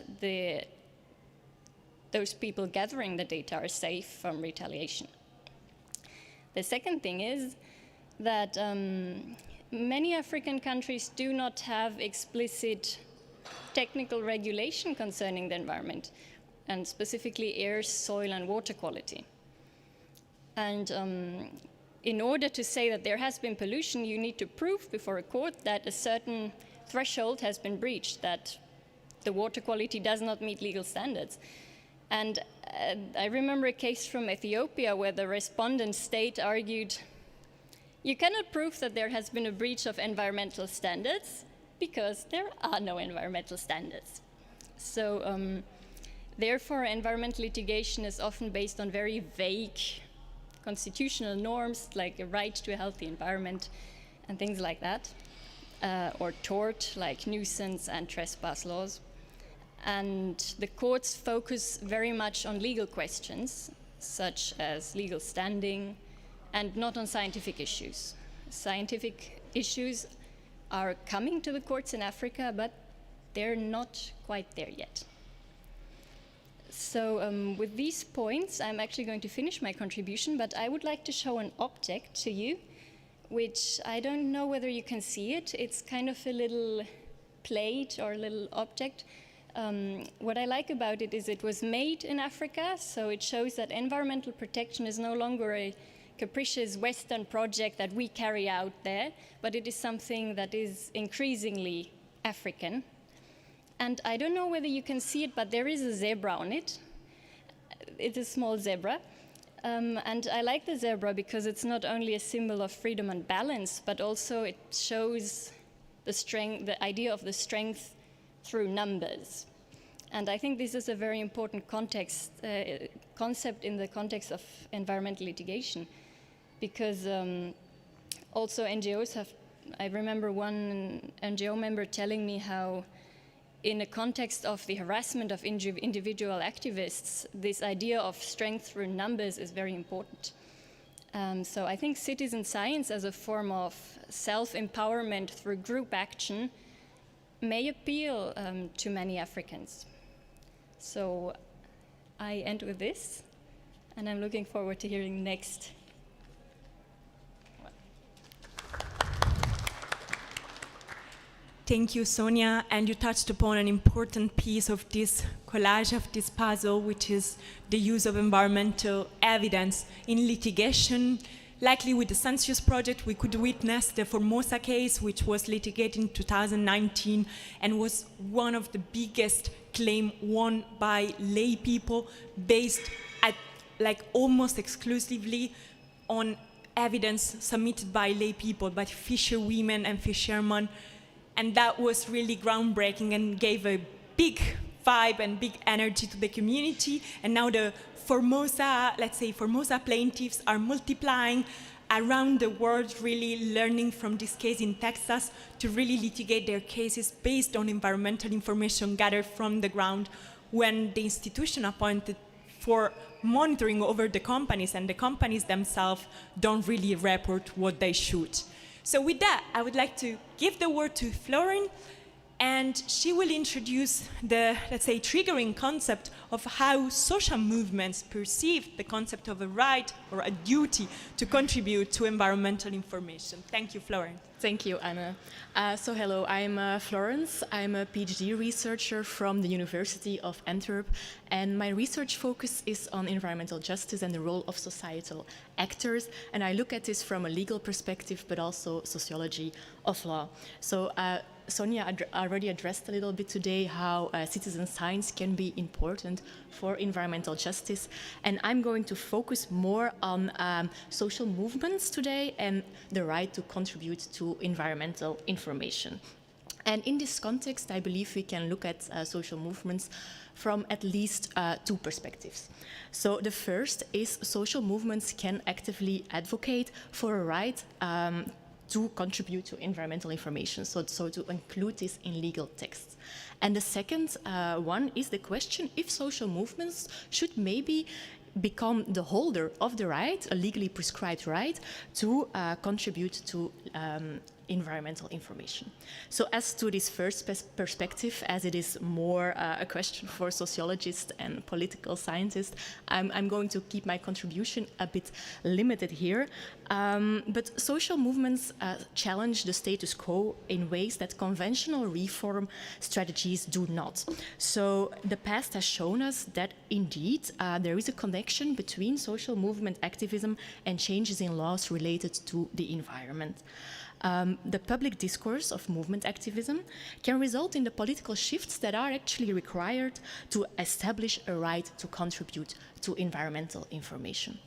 those people gathering the data are safe from retaliation. The second thing is that many African countries do not have explicit technical regulation concerning the environment, and specifically air, soil, and water quality. And in order to say that there has been pollution, you need to prove before a court that a certain threshold has been breached, that the water quality does not meet legal standards. And I remember a case from Ethiopia where the respondent state argued, you cannot prove that there has been a breach of environmental standards because there are no environmental standards. So therefore, environmental litigation is often based on very vague constitutional norms, like a right to a healthy environment and things like that, or tort, like nuisance and trespass laws. And the courts focus very much on legal questions, such as legal standing, and not on scientific issues. Scientific issues are coming to the courts in Africa, but they're not quite there yet. So with these points, I'm actually going to finish my contribution, but I would like to show an object to you, which I don't know whether you can see it. It's kind of a little plate or a little object. What I like about it is it was made in Africa, so it shows that environmental protection is no longer a capricious Western project that we carry out there, but it is something that is increasingly African. And I don't know whether you can see it, but there is a zebra on it. It's a small zebra. And I like the zebra because it's not only a symbol of freedom and balance, but also it shows the idea of the strength through numbers. And I think this is a very important concept in the context of environmental litigation, because also NGOs have, I remember one NGO member telling me how in the context of the harassment of individual activists, this idea of strength through numbers is very important. So I think citizen science as a form of self-empowerment through group action may appeal to many Africans. So I end with this, and I'm looking forward to hearing next. Thank you, Sonia. And you touched upon an important piece of this collage, of this puzzle, which is the use of environmental evidence in litigation. Likely with the Census Project, we could witness the Formosa case, which was litigated in 2019 and was one of the biggest claims won by lay people, based at almost exclusively on evidence submitted by lay people, by fisherwomen and fishermen, And that was really groundbreaking and gave a big vibe and big energy to the community. And now the Formosa, let's say Formosa plaintiffs are multiplying around the world, really learning from this case in Texas to really litigate their cases based on environmental information gathered from the ground when the institution appointed for monitoring over the companies and the companies themselves don't really report what they should. So with that, I would like to give the word to Florin, and she will introduce the, let's say, triggering concept of how social movements perceive the concept of a right or a duty to contribute to environmental information. Thank you, Florin. Thank you, Anna. So hello, I'm Florence. I'm a PhD researcher from the University of Antwerp, and my research focus is on environmental justice and the role of societal actors, and I look at this from a legal perspective, but also sociology of law. So Sonia already addressed a little bit today how citizen science can be important for environmental justice, and I'm going to focus more on social movements today and the right to contribute to environmental information. And in this context, I believe we can look at social movements from at least two perspectives. So the first is social movements can actively advocate for a right to contribute to environmental information, so to include this in legal texts. And the second one is the question if social movements should maybe become the holder of the right, a legally prescribed right, to contribute to environmental information. So as to this first perspective, as it is more a question for sociologists and political scientists, I'm going to keep my contribution a bit limited here. But social movements challenge the status quo in ways that conventional reform strategies do not. So the past has shown us that indeed there is a connection between social movement activism and changes in laws related to the environment. The public discourse of movement activism can result in the political shifts that are actually required to establish a right to contribute to environmental information.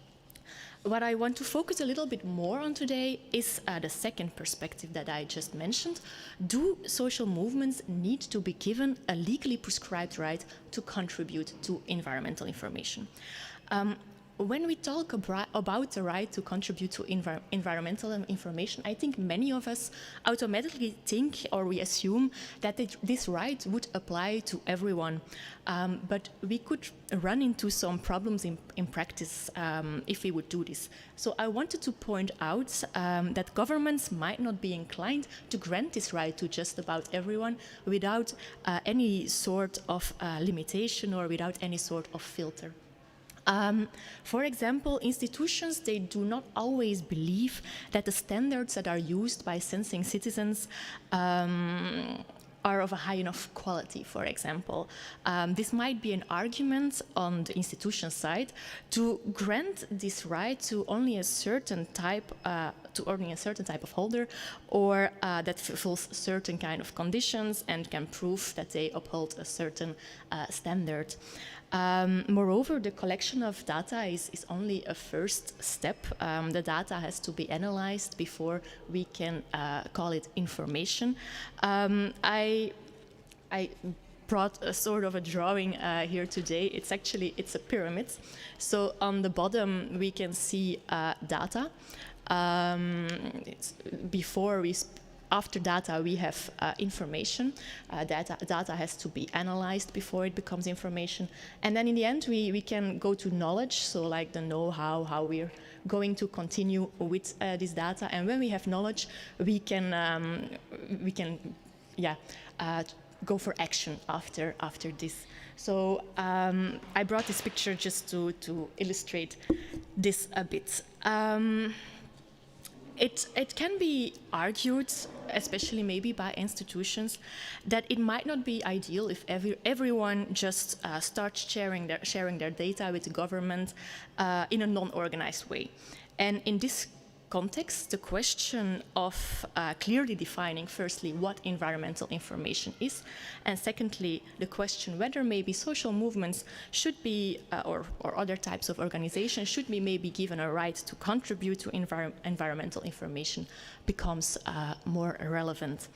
What I want to focus a little bit more on today is the second perspective that I just mentioned. Do social movements need to be given a legally prescribed right to contribute to environmental information? When we talk about the right to contribute to environmental information, I think many of us automatically think or we assume that this right would apply to everyone. But we could run into some problems in practice if we would do this. So I wanted to point out that governments might not be inclined to grant this right to just about everyone without any sort of limitation or without any sort of filter. For example, institutions, they do not always believe that the standards that are used by sensing citizens are of a high enough quality, for example. This might be an argument on the institution side to grant this right to only a certain type of holder, or that fulfills certain kind of conditions and can prove that they uphold a certain standard. Moreover, the collection of data is only a first step. The data has to be analyzed before we can call it information. I brought a sort of a drawing here today. It's a pyramid. So on the bottom we can see data. After data, we have information. Data has to be analyzed before it becomes information. And then in the end, we can go to knowledge, so like the know-how, how we're going to continue with this data. And when we have knowledge, we can go for action after this. So I brought this picture just to illustrate this a bit. It can be argued, especially maybe by institutions, that it might not be ideal if everyone just starts sharing their data with the government in a non-organized way. And in this context, the question of clearly defining, firstly, what environmental information is, and secondly, the question whether maybe social movements should be, or other types of organizations should be maybe given a right to contribute to environmental information, becomes more relevant.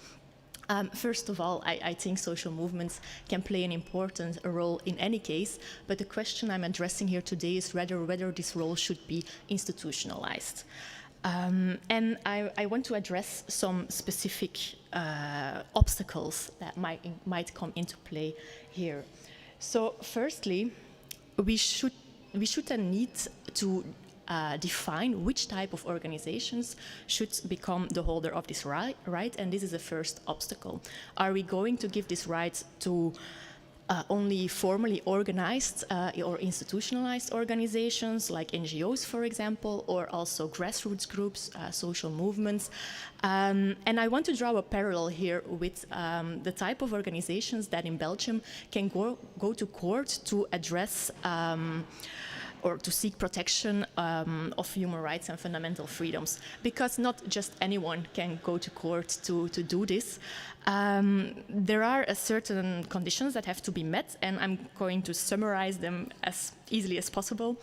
First of all, I think social movements can play an important role in any case, but the question I'm addressing here today is whether this role should be institutionalized. And I want to address some specific obstacles that might come into play here. So firstly, we should then need to define which type of organizations should become the holder of this right, and this is the first obstacle. Are we going to give this right to only formally organized or institutionalized organizations like NGOs, for example, or also grassroots groups, social movements? And I want to draw a parallel here with the type of organizations that in Belgium can go to court to address or to seek protection of human rights and fundamental freedoms, because not just anyone can go to court to do this. There are certain conditions that have to be met, and I'm going to summarize them as easily as possible.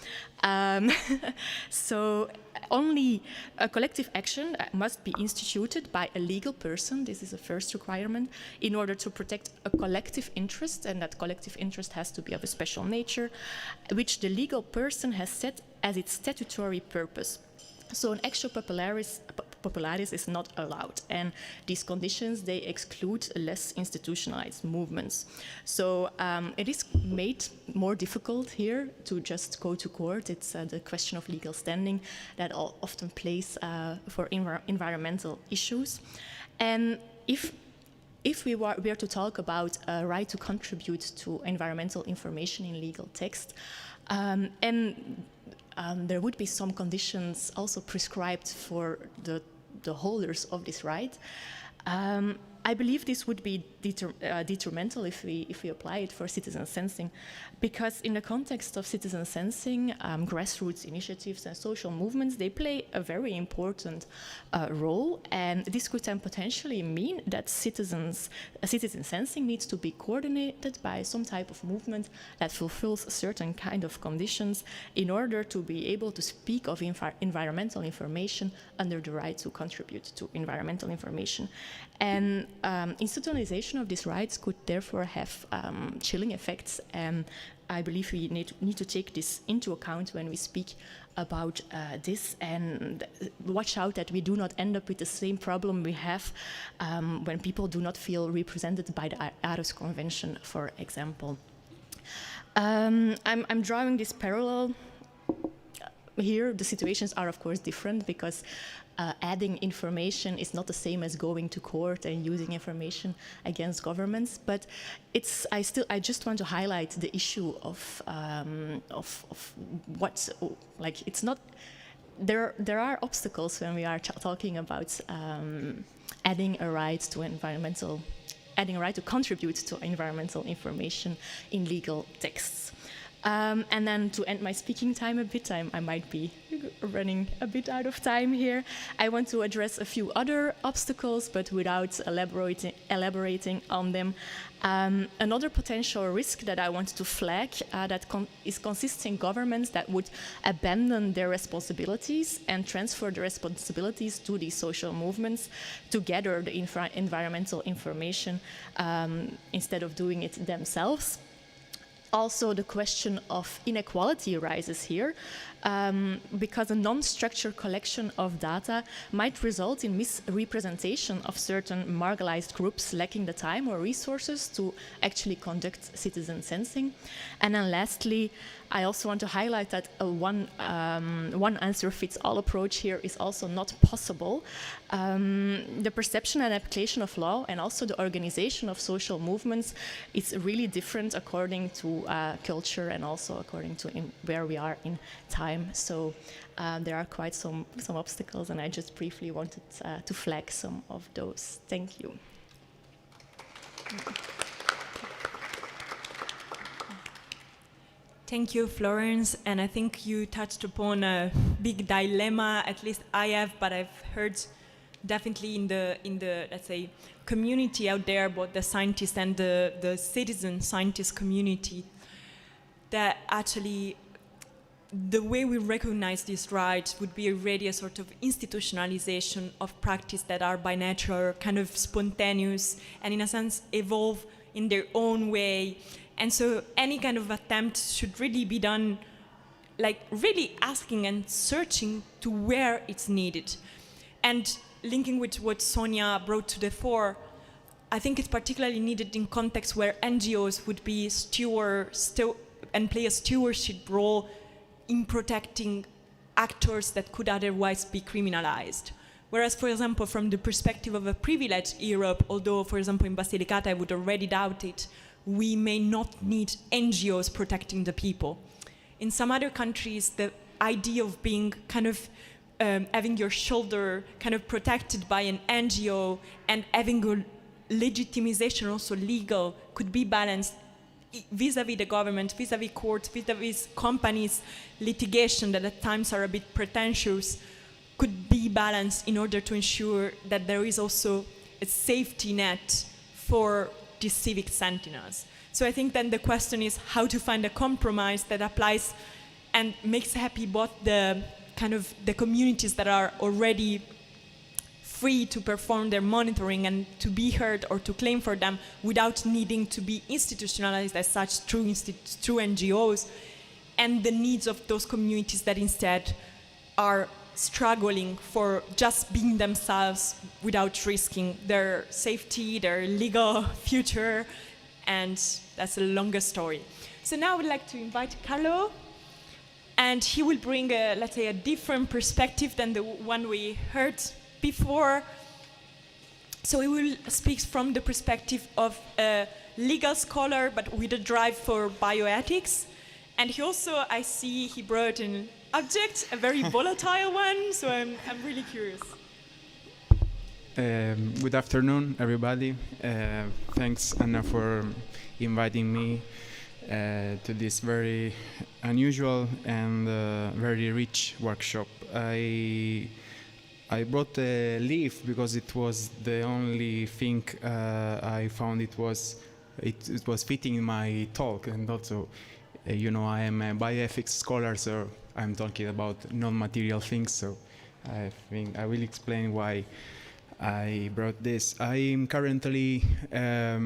So only a collective action must be instituted by a legal person. This is the first requirement in order to protect a collective interest, and that collective interest has to be of a special nature, which the legal person has set as its statutory purpose. So an extra popularis is not allowed, and these conditions, they exclude less institutionalized movements. So it is made more difficult here to just go to court. It's the question of legal standing that often plays for environmental issues. And if we were to talk about a right to contribute to environmental information in legal text, there would be some conditions also prescribed for the holders of this right. I believe this would be detrimental if we apply it for citizen sensing, because in the context of citizen sensing, grassroots initiatives and social movements, they play a very important role, and this could then potentially mean that citizen sensing needs to be coordinated by some type of movement that fulfills a certain kind of conditions in order to be able to speak of environmental information under the right to contribute to environmental information. And institutionalization of these rights could therefore have chilling effects, and I believe we need to take this into account when we speak about this, and watch out that we do not end up with the same problem we have when people do not feel represented by the Aarhus Convention, for example. I'm drawing this parallel here. The situations are of course different, because adding information is not the same as going to court and using information against governments. But I just want to highlight the issue of what's like. It's not there are obstacles when we are talking about adding a right to contribute to environmental information in legal texts. And then to end my speaking time a bit, I might be running a bit out of time here. I want to address a few other obstacles, but without elaborating on them. Another potential risk that I want to flag is consisting governments that would abandon their responsibilities and transfer the responsibilities to these social movements to gather the environmental information instead of doing it themselves. Also, the question of inequality arises here, because a non-structured collection of data might result in misrepresentation of certain marginalized groups lacking the time or resources to actually conduct citizen sensing. And then lastly, I also want to highlight that a one-answer-fits-all approach here is also not possible. The perception and application of law and also the organization of social movements is really different according to culture and also according to where we are in time. So there are quite some obstacles, and I just briefly wanted to flag some of those. Thank you. Thank you, Florence. And I think you touched upon a big dilemma, at least I have, but I've heard definitely in the let's say, community out there, about the scientists and the citizen scientist community, that actually the way we recognize these rights would be already a sort of institutionalization of practice that are by nature kind of spontaneous and in a sense evolve in their own way. And so any kind of attempt should really be done like really asking and searching to where it's needed. And linking with what Sonia brought to the fore, I think it's particularly needed in contexts where NGOs would be and play a stewardship role in protecting actors that could otherwise be criminalized. Whereas, for example, from the perspective of a privileged Europe, although, for example, in Basilicata I would already doubt it, we may not need NGOs protecting the people. In some other countries, the idea of being kind of having your shoulder kind of protected by an NGO and having a legitimization also legal could be balanced vis-a-vis the government, vis-a-vis courts, vis-a-vis companies, litigation that at times are a bit pretentious, could be balanced in order to ensure that there is also a safety net for these civic sentinels. So I think then the question is how to find a compromise that applies and makes happy both the kind of the communities that are already free to perform their monitoring and to be heard or to claim for them without needing to be institutionalized as such through NGOs, and the needs of those communities that instead are struggling for just being themselves without risking their safety, their legal future, and that's a longer story. So now I would like to invite Carlo, and he will bring, let's say, a different perspective than the one we heard before. So he will speak from the perspective of a legal scholar, but with a drive for bioethics. And he also, I see, he brought an object, a very volatile one, so I'm really curious. Good afternoon, everybody. Thanks, Anna, for inviting me to this very unusual and very rich workshop. I brought a leaf because it was the only thing I found it was fitting in my talk, and also, you know, I am a bioethics scholar, so I'm talking about non-material things. So I think I will explain why I brought this. I am currently a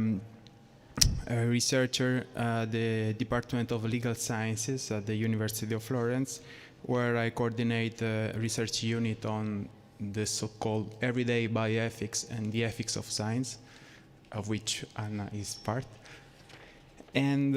researcher at the Department of Legal Sciences at the University of Florence, where I coordinate a research unit on the so-called everyday bioethics and the ethics of science, of which Anna is part. And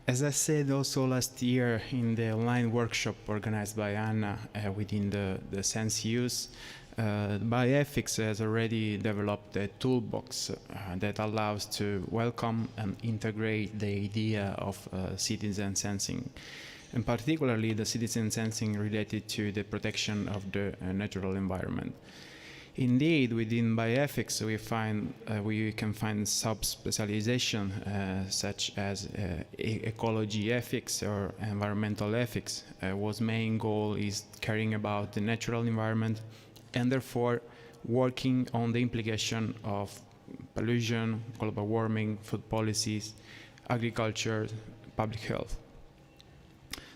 as I said also last year in the online workshop organized by Anna within the sense use, bioethics has already developed a toolbox that allows to welcome and integrate the idea of citizen sensing, and particularly the citizen sensing related to the protection of the natural environment. Indeed, within bioethics, we can find sub-specialization such as ecology ethics or environmental ethics, whose main goal is caring about the natural environment and therefore working on the implication of pollution, global warming, food policies, agriculture, public health.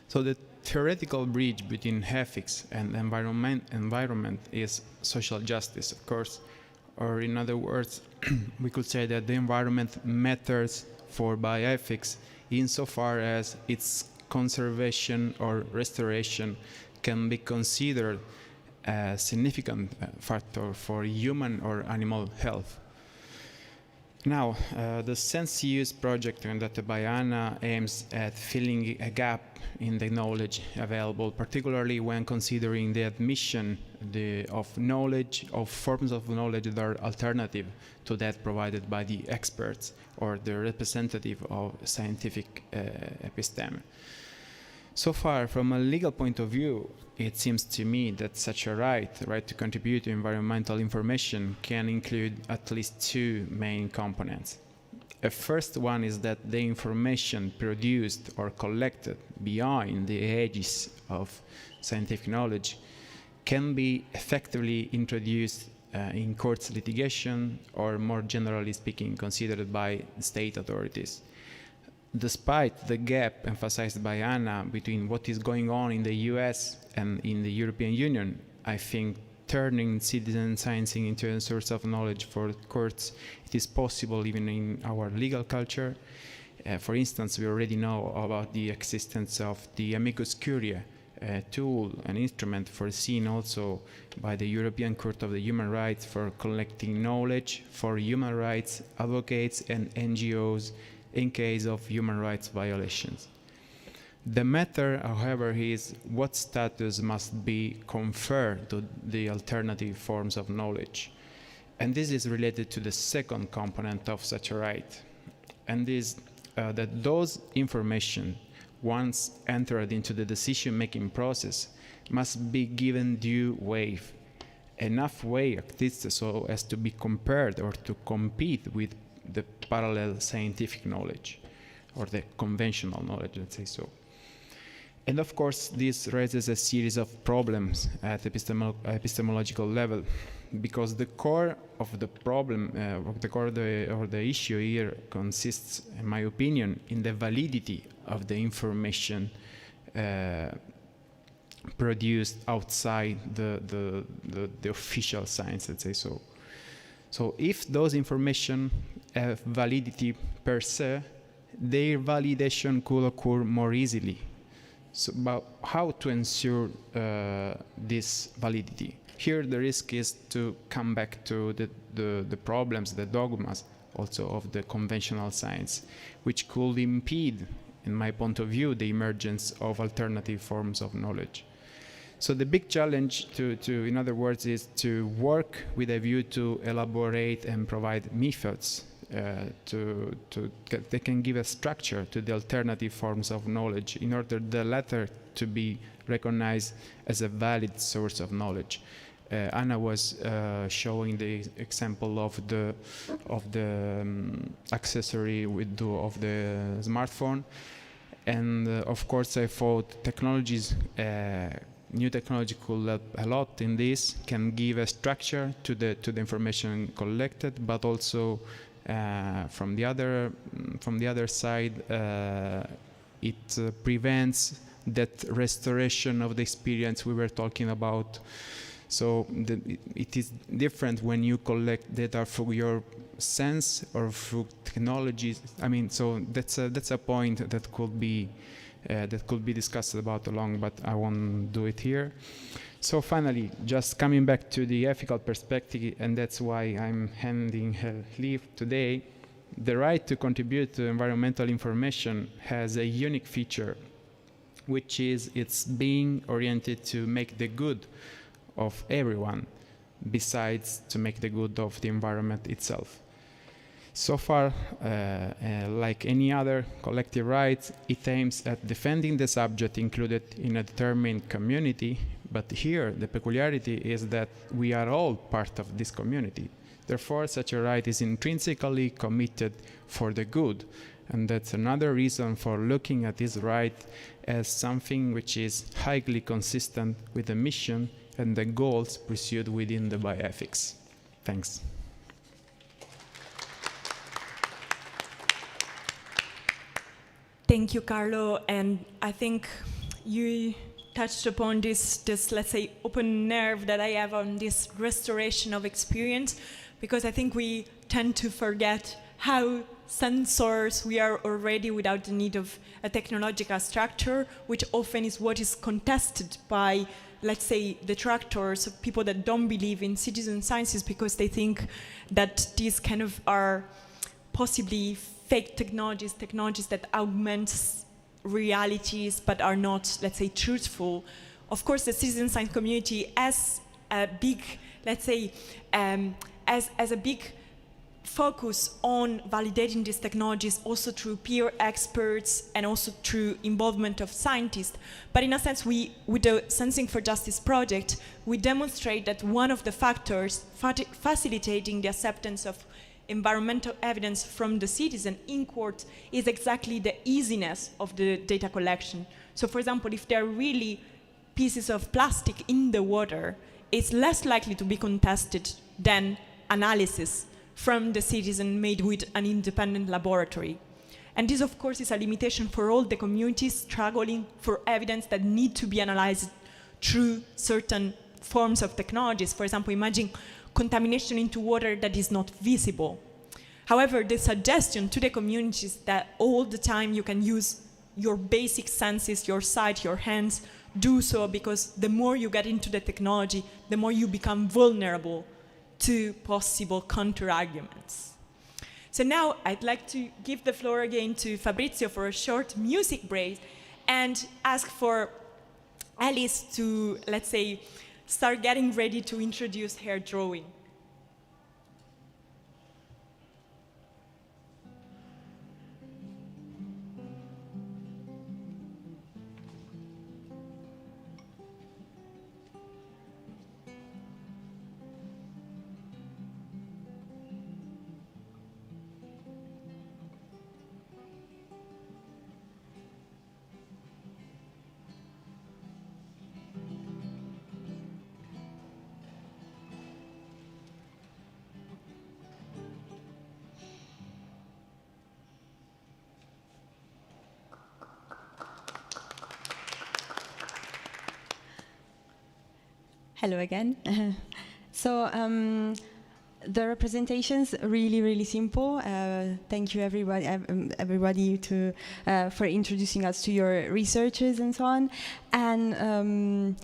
So the theoretical bridge between ethics and environment is social justice, of course, or in other words, we could say that the environment matters for bioethics insofar as its conservation or restoration can be considered a significant factor for human or animal health. Now, the Sense Use project conducted by Anna aims at filling a gap in the knowledge available, particularly when considering the admission of knowledge, of forms of knowledge that are alternative to that provided by the experts or the representative of scientific episteme. So far, from a legal point of view, it seems to me that such a right to contribute to environmental information, can include at least two main components. The first one is that the information produced or collected beyond the edges of scientific knowledge can be effectively introduced in courts litigation, or more generally speaking, considered by state authorities. despite the gap emphasized by Anna between what is going on in the US and in the European Union, I think turning citizen science into a source of knowledge for courts, it is possible even in our legal culture. For instance, we already know about the existence of the amicus curiae tool, an instrument foreseen also by the European Court of the Human Rights for collecting knowledge for human rights advocates and NGOs in case of human rights violations. The matter, however, is what status must be conferred to the alternative forms of knowledge. And this is related to the second component of such a right, and is that those information, once entered into the decision-making process, must be given due weight. Enough weight exists so as to be compared or to compete with the parallel scientific knowledge, or the conventional knowledge, let's say so. And of course, this raises a series of problems at epistemological level, because the core of the problem, or the issue here consists, in my opinion, in the validity of the information produced outside the official science, let's say so. So if those information have validity per se, their validation could occur more easily. So, but how to ensure this validity? Here the risk is to come back to the problems, the dogmas also of the conventional science, which could impede, in my point of view, the emergence of alternative forms of knowledge. So the big challenge, in other words, is to work with a view to elaborate and provide methods they can give a structure to the alternative forms of knowledge in order the latter to be recognized as a valid source of knowledge. Anna was showing the example of the accessory of the smartphone, and of course I thought new technology could help a lot in this, can give a structure to the information collected, but also from the other side, it prevents that restoration of the experience we were talking about. So it is different when you collect data through your sense or through technologies. I mean, so that's a point that could be discussed about along, but I won't do it here. So finally, just coming back to the ethical perspective, and that's why I'm handing her leave today, the right to contribute to environmental information has a unique feature, which is it's being oriented to make the good of everyone, besides to make the good of the environment itself. So far, like any other collective right, it aims at defending the subject included in a determined community, but here the peculiarity is that we are all part of this community. Therefore, such a right is intrinsically committed for the good, and that's another reason for looking at this right as something which is highly consistent with the mission and the goals pursued within the bioethics. Thanks. Thank you, Carlo, and I think you touched upon this, let's say, open nerve that I have on this restoration of experience, because I think we tend to forget how sensors we are already without the need of a technological structure, which often is what is contested by, let's say, detractors, people that don't believe in citizen sciences because they think that these kind of are possibly fake technologies that augment realities but are not, let's say, truthful. Of course, the citizen science community has a big, let's say, as a big focus on validating these technologies also through peer experts and also through involvement of scientists. But in a sense, with the Sensing for Justice project, we demonstrate that one of the factors facilitating the acceptance of environmental evidence from the citizen in court is exactly the easiness of the data collection. So for example, if there are really pieces of plastic in the water, it's less likely to be contested than analysis from the citizen made with an independent laboratory. And this, of course, is a limitation for all the communities struggling for evidence that need to be analyzed through certain forms of technologies. For example, imagine contamination into water that is not visible. However, the suggestion to the communities that all the time you can use your basic senses, your sight, your hands, do so, because the more you get into the technology, the more you become vulnerable to possible counter-arguments. So now I'd like to give the floor again to Fabrizio for a short music break and ask for Alice to, let's say, start getting ready to introduce her drawing. Hello again. So the representation's really simple. Thank you everybody for introducing us to your researches and so on. And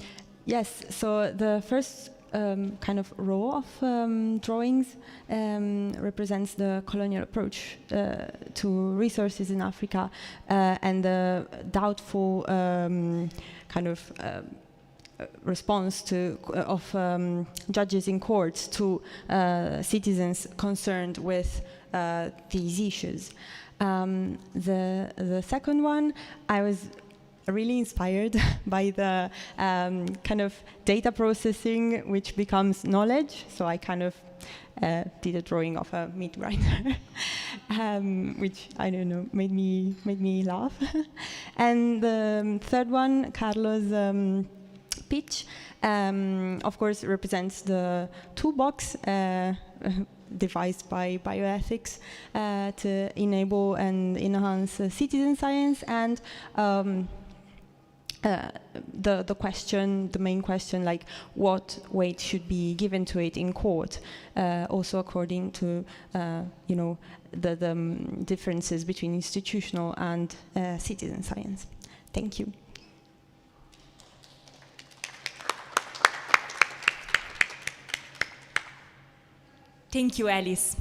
yes, so the first kind of row of drawings represents the colonial approach to resources in Africa and the doubtful kind of response of judges in courts to citizens concerned with these issues. The second one, I was really inspired by the kind of data processing which becomes knowledge. So I kind of did a drawing of a meat grinder, which, I don't know, made me laugh. And the third one, Carlos' pitch, of course, represents the toolbox devised by bioethics to enable and enhance citizen science, and the question, the main question, like what weight should be given to it in court, also according to the differences between institutional and citizen science. Thank you. Thank you, Alice.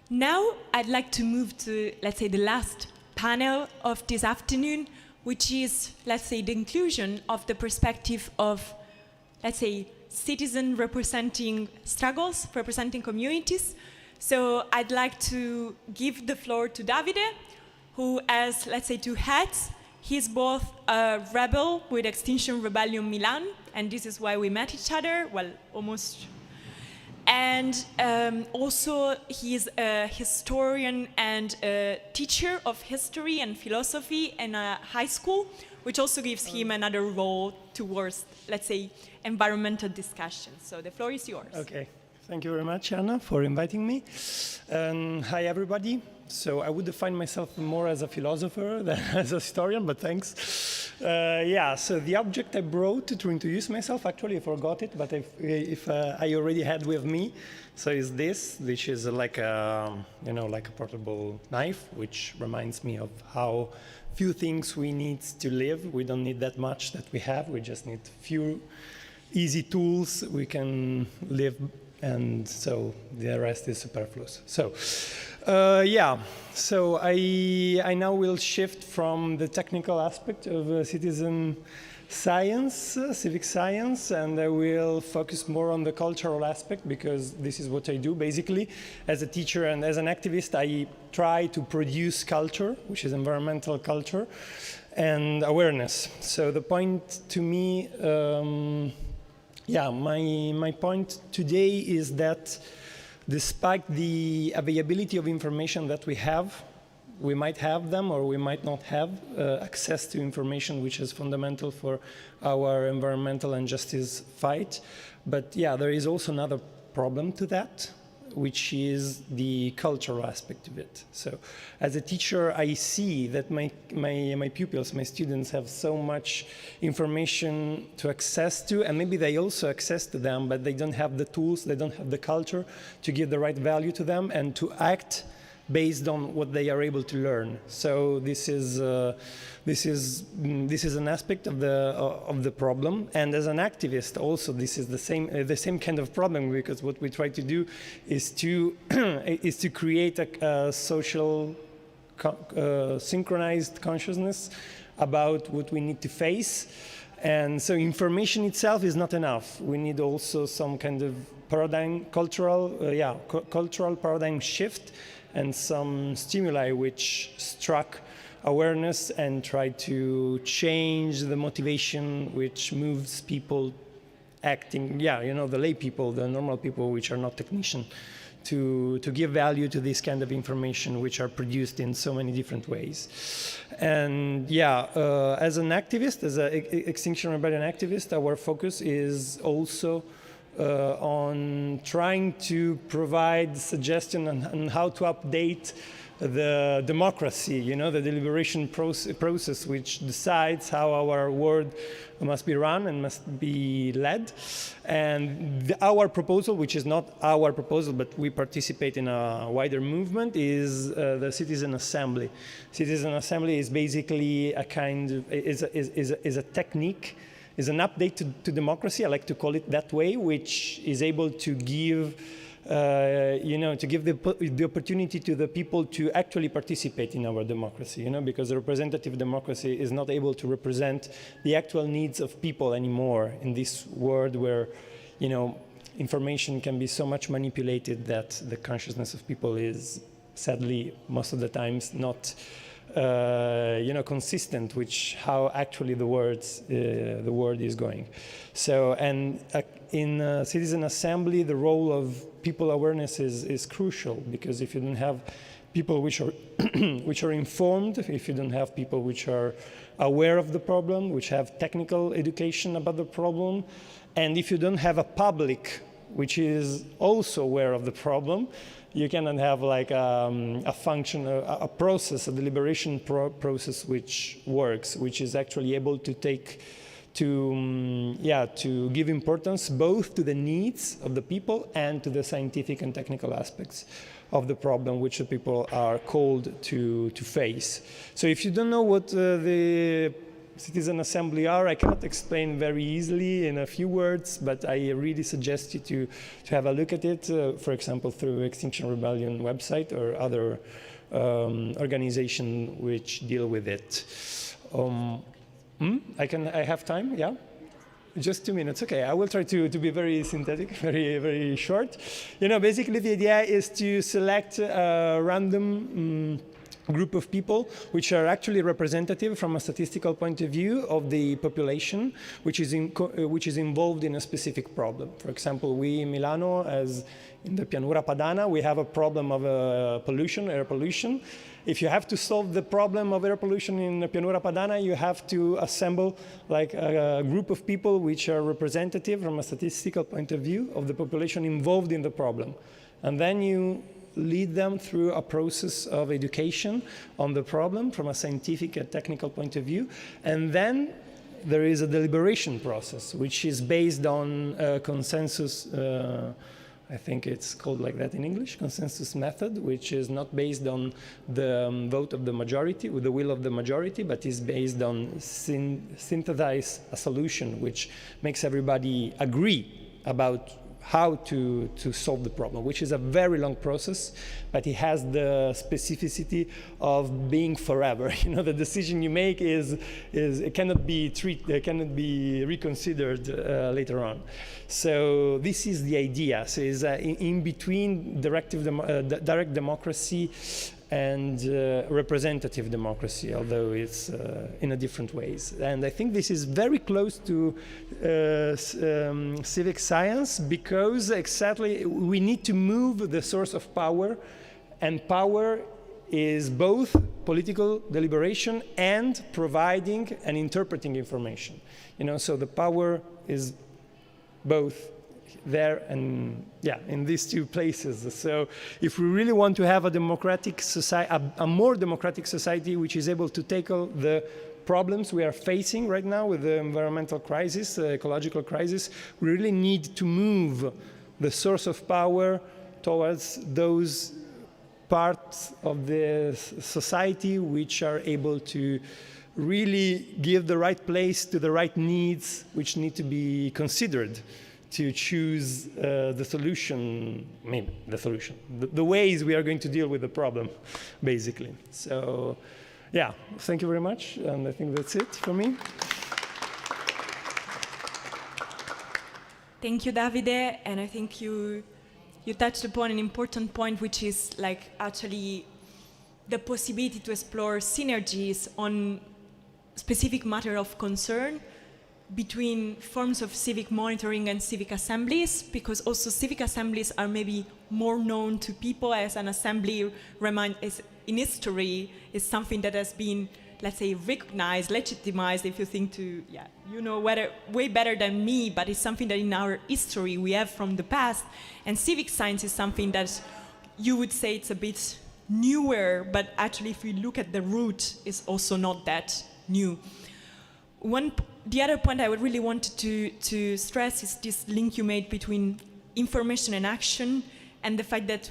Now I'd like to move to, let's say, the last panel of this afternoon, which is, let's say, the inclusion of the perspective of, let's say, citizen representing struggles, representing communities. So I'd like to give the floor to Davide, who has, let's say, two hats. He's both a rebel with Extinction Rebellion Milan, and this is why we met each other, well, almost. And also, he's a historian and a teacher of history and philosophy in a high school, which also gives him another role towards, let's say, environmental discussions. So the floor is yours. Okay. Thank you very much, Anna, for inviting me. Hi, everybody. So I would define myself more as a philosopher than as a historian, but thanks. Yeah, so the object I brought to introduce myself, actually I forgot it, but if I already had with me, so is this, which is like a, like a portable knife, which reminds me of how few things we need to live. We don't need that much that we have. We just need few easy tools we can live, and so the rest is superfluous. So. Yeah, so I now will shift from the technical aspect of citizen science, civic science, and I will focus more on the cultural aspect, because this is what I do basically. As a teacher and as an activist, I try to produce culture, which is environmental culture, and awareness. So the point to me, my point today is that despite the availability of information that we have, we might have them or we might not have access to information which is fundamental for our environmental and justice fight. But yeah, there is also another problem to that, which is the cultural aspect of it. So as a teacher, I see that my pupils, my students have so much information to access to, and maybe they also access to them, but they don't have the tools, they don't have the culture to give the right value to them and to act based on what they are able to learn. So this is an aspect of the problem. And as an activist, also this is the same kind of problem, because what we try to do is to create a social synchronized consciousness about what we need to face. And so information itself is not enough. We need also some kind of cultural paradigm shift, and some stimuli which struck awareness and try to change the motivation which moves people acting, the lay people, the normal people which are not technicians, to give value to this kind of information which are produced in so many different ways. And as an activist, as an Extinction Rebellion activist, our focus is also on trying to provide suggestion on how to update the democracy, the deliberation process which decides how our world must be run and must be led. And our proposal, which is not our proposal, but we participate in a wider movement, is the Citizen Assembly. Citizen Assembly is basically a kind of, is a technique, is an update to democracy, I like to call it that way, which is able to give the opportunity to the people to actually participate in our democracy, because the representative democracy is not able to represent the actual needs of people anymore in this world where, information can be so much manipulated that the consciousness of people is sadly most of the times not consistent with how actually the world is going. So, and in Citizen Assembly, the role of people awareness is crucial, because if you don't have people which are which are informed, if you don't have people which are aware of the problem, which have technical education about the problem, and if you don't have a public which is also aware of the problem, you cannot have like a function, a process, a deliberation process which works, which is actually able to to give importance both to the needs of the people and to the scientific and technical aspects of the problem which the people are called to face. So if you don't know what the Citizen Assembly are, I cannot explain very easily in a few words, but I really suggest you to have a look at it, for example, through Extinction Rebellion website or other organization which deal with it. I have time, yeah? Just 2 minutes, okay. I will try to be very synthetic, very short. Basically the idea is to select a random group of people which are actually representative from a statistical point of view of the population which is involved in a specific problem. For example, we in Milano, as in the Pianura Padana, we have a problem of air pollution. If you have to solve the problem of air pollution in the Pianura Padana, you have to assemble like a group of people which are representative from a statistical point of view of the population involved in the problem. And then you lead them through a process of education on the problem from a scientific and technical point of view. And then there is a deliberation process, which is based on consensus, I think it's called like that in English, consensus method, which is not based on the vote of the majority, with the will of the majority, but is based on synthesize a solution which makes everybody agree about how to solve the problem, which is a very long process, but it has the specificity of being forever. The decision you make it cannot be reconsidered later on. So this is the idea. So it's in between direct democracy and representative democracy, although it's in a different ways. And I think this is very close to civic science, because exactly we need to move the source of power, and power is both political deliberation and providing and interpreting information. So the power is both there and in these two places. So if we really want to have a democratic society, a more democratic society which is able to tackle the problems we are facing right now with the environmental crisis, ecological crisis, we really need to move the source of power towards those parts of the society which are able to really give the right place to the right needs which need to be considered to choose the solution, the ways we are going to deal with the problem, basically. So, yeah, thank you very much, and I think that's it for me. Thank you, Davide, and I think you touched upon an important point, which is like actually the possibility to explore synergies on specific matter of concern between forms of civic monitoring and civic assemblies, because also civic assemblies are maybe more known to people as an assembly in history is something that has been, let's say, recognized, legitimized, if you think to, you know way better than me, but it's something that in our history we have from the past. And civic science is something that you would say it's a bit newer, but actually if we look at the root, it's also not that new. The other point I would really want to stress is this link you made between information and action, and the fact that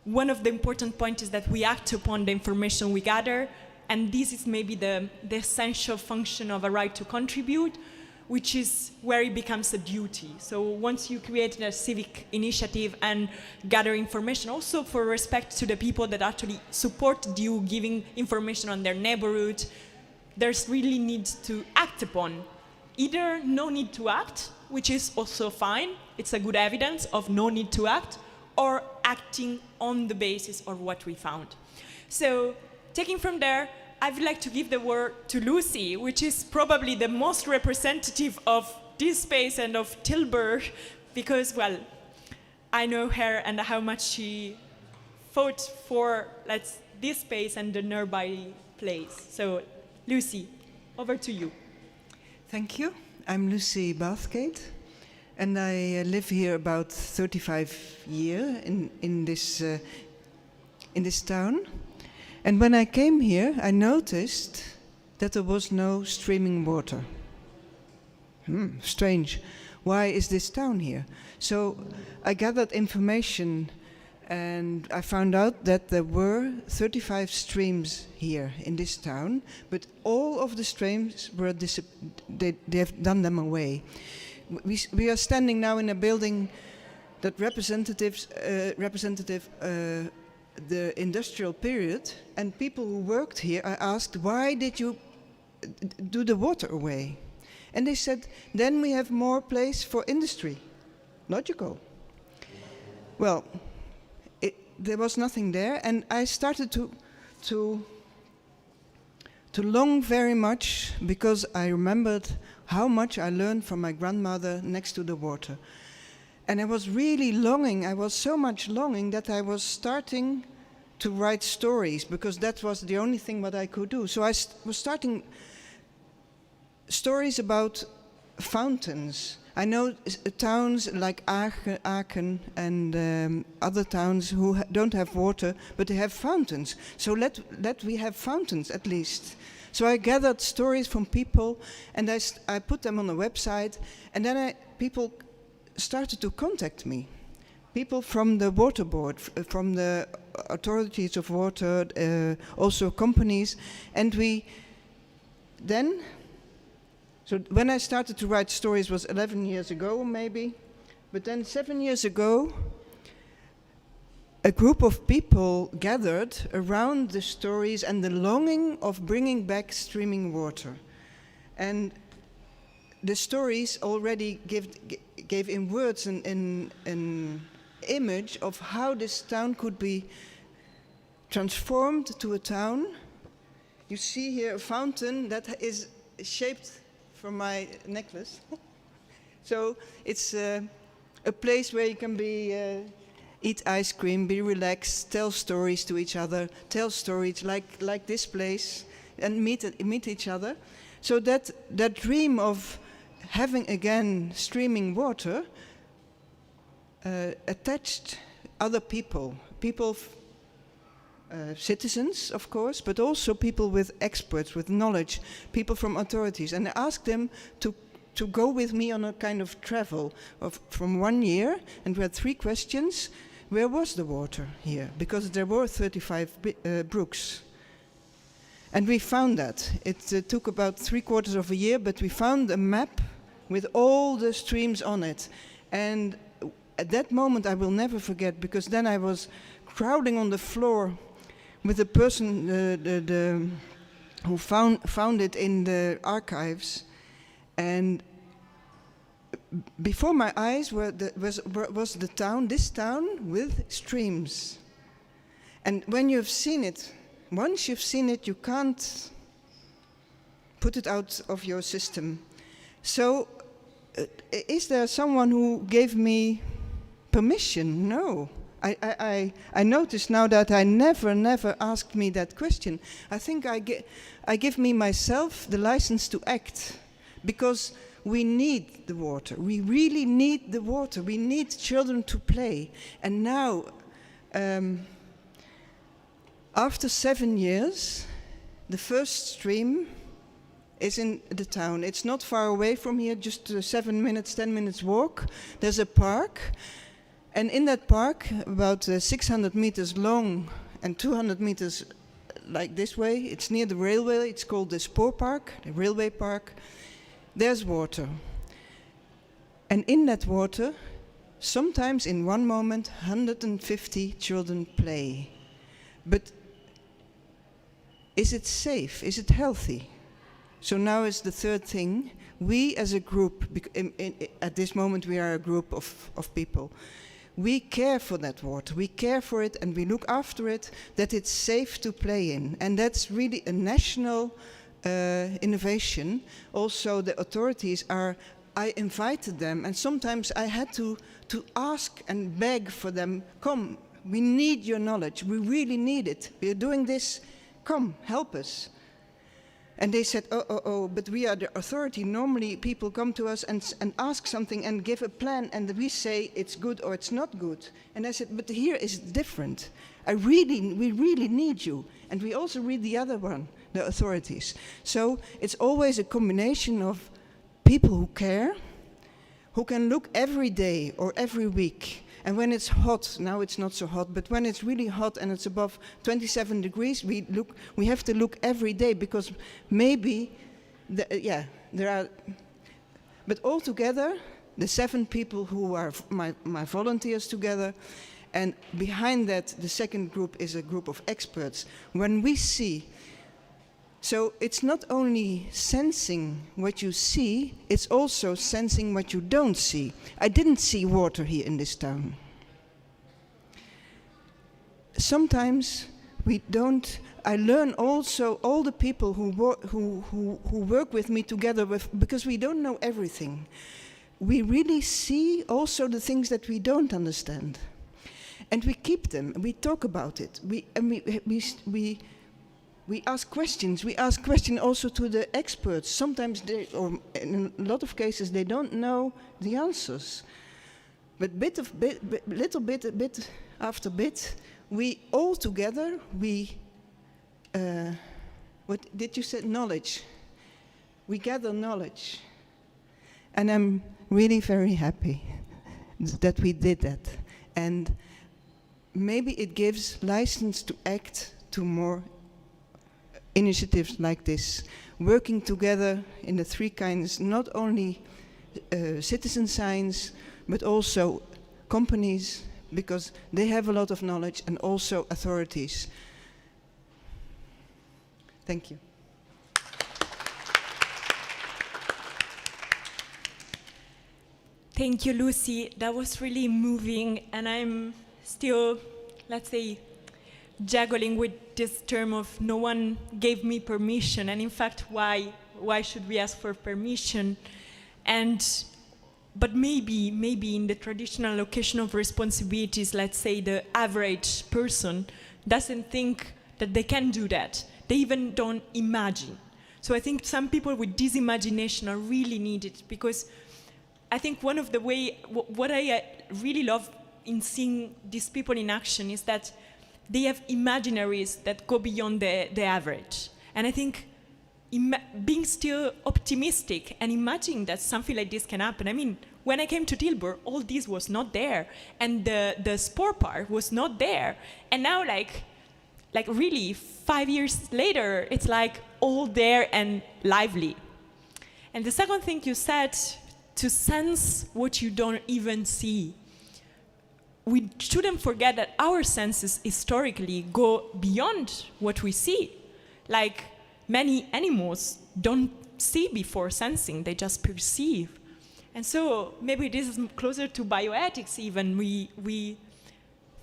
one of the important points is that we act upon the information we gather, and this is maybe the essential function of a right to contribute, which is where it becomes a duty. So once you create a civic initiative and gather information, also for respect to the people that actually support you giving information on their neighborhood, there's really need to act upon. Either no need to act, which is also fine, it's a good evidence of no need to act, or acting on the basis of what we found. So taking from there, I would like to give the word to Lucy, which is probably the most representative of this space and of Tilburg, because, well, I know her and how much she fought for this space and the nearby place. So, Lucy, over to you. Thank you. I'm Lucy Bathgate, and I live here about 35 years in this town. And when I came here, I noticed that there was no streaming water. Strange. Why is this town here? So I gathered information, and I found out that there were 35 streams here in this town, but all of the streams were they have done them away. We are standing now in a building that representative the industrial period, and people who worked here, I asked, why did you do the water away? And they said, then we have more place for industry. Logical. Well, there was nothing there, and I started to long very much, because I remembered how much I learned from my grandmother next to the water. And I was really longing, I was so much longing that I was starting to write stories, because that was the only thing what I could do. So I was starting stories about fountains. I know towns like Aachen and other towns who don't have water, but they have fountains. So let we have fountains at least. So I gathered stories from people, and I put them on a website, and then people started to contact me. People from the water board, from the authorities of water, also companies, and so when I started to write stories was 11 years ago maybe, but then 7 years ago, a group of people gathered around the stories and the longing of bringing back streaming water. And the stories already gave in words an image of how this town could be transformed to a town. You see here a fountain that is shaped from my necklace. So it's a place where you can eat ice cream, be relaxed, tell stories to each other, tell stories like this place, and meet each other. So that dream of having again streaming water attached other people, citizens, of course, but also people with experts, with knowledge, people from authorities. And I asked them to go with me on a kind of travel from 1 year, and we had 3 questions. Where was the water here? Because there were 35 brooks. And we found that. It took about 3/4 of a year, but we found a map with all the streams on it. And at that moment I will never forget, because then I was crowding on the floor with the person who found it in the archives. And before my eyes was the town, this town with streams. And when you've seen it, once you've seen it, you can't put it out of your system. So, is there someone who gave me permission? No. I notice now that I never asked me that question. I think I give me myself the license to act, because we need the water. We really need the water. We need children to play. And now, after 7 years, the first stream is in the town. It's not far away from here, just 7 minutes, 10 minutes walk. There's a park. And in that park, about 600 meters long and 200 meters like this way, it's near the railway. It's called the Spoorpark, the railway park. There's water. And in that water, sometimes in one moment, 150 children play. But is it safe? Is it healthy? So now is the third thing. We as a group, at this moment we are a group of people, we care for that water. We care for it and we look after it, that it's safe to play in. And that's really a national innovation. Also the authorities I invited them, and sometimes I had to ask and beg for them, come, we need your knowledge, we really need it. We are doing this, come, help us. And they said, but we are the authority. Normally people come to us and ask something and give a plan, and we say it's good or it's not good. And I said, but here is different. We really need you. And we also read the other one, the authorities. So it's always a combination of people who care, who can look every day or every week. And when it's hot, now it's not so hot, but when it's really hot and it's above 27 degrees, we have to look every day, because maybe, there are, but all together, the 7 people who are my volunteers together, and behind that, the second group is a group of experts. When we see, so it's not only sensing what you see, it's also sensing what you don't see. I didn't see water here in this town. Sometimes we don't. I learn also all the people who work with me together because we don't know everything. We really see also the things that we don't understand, and we keep them. We talk about it. We ask questions. We ask questions also to the experts. Sometimes or in a lot of cases, they don't know the answers. But little bit after bit, we all together, what did you say? Knowledge. We gather knowledge. And I'm really very happy that we did that. And maybe it gives license to act to more initiatives like this, working together in the 3 kinds, not only citizen science, but also companies, because they have a lot of knowledge, and also authorities. Thank you. Thank you, Lucy. That was really moving, and I'm still, let's say, juggling with this term of no one gave me permission, and in fact, why should we ask for permission? But maybe in the traditional location of responsibilities, let's say the average person doesn't think that they can do that. They even don't imagine. So I think some people with this imagination are really needed, because I think one of the what I really love in seeing these people in action is that they have imaginaries that go beyond the average. And I think being still optimistic and imagining that something like this can happen. I mean, when I came to Tilburg, all this was not there, and the sport part was not there. And now, like really, 5 years later, it's like all there and lively. And the second thing you said, to sense what you don't even see. We shouldn't forget that our senses historically go beyond what we see. Like many animals don't see before sensing, they just perceive. And so maybe this is closer to bioethics even. We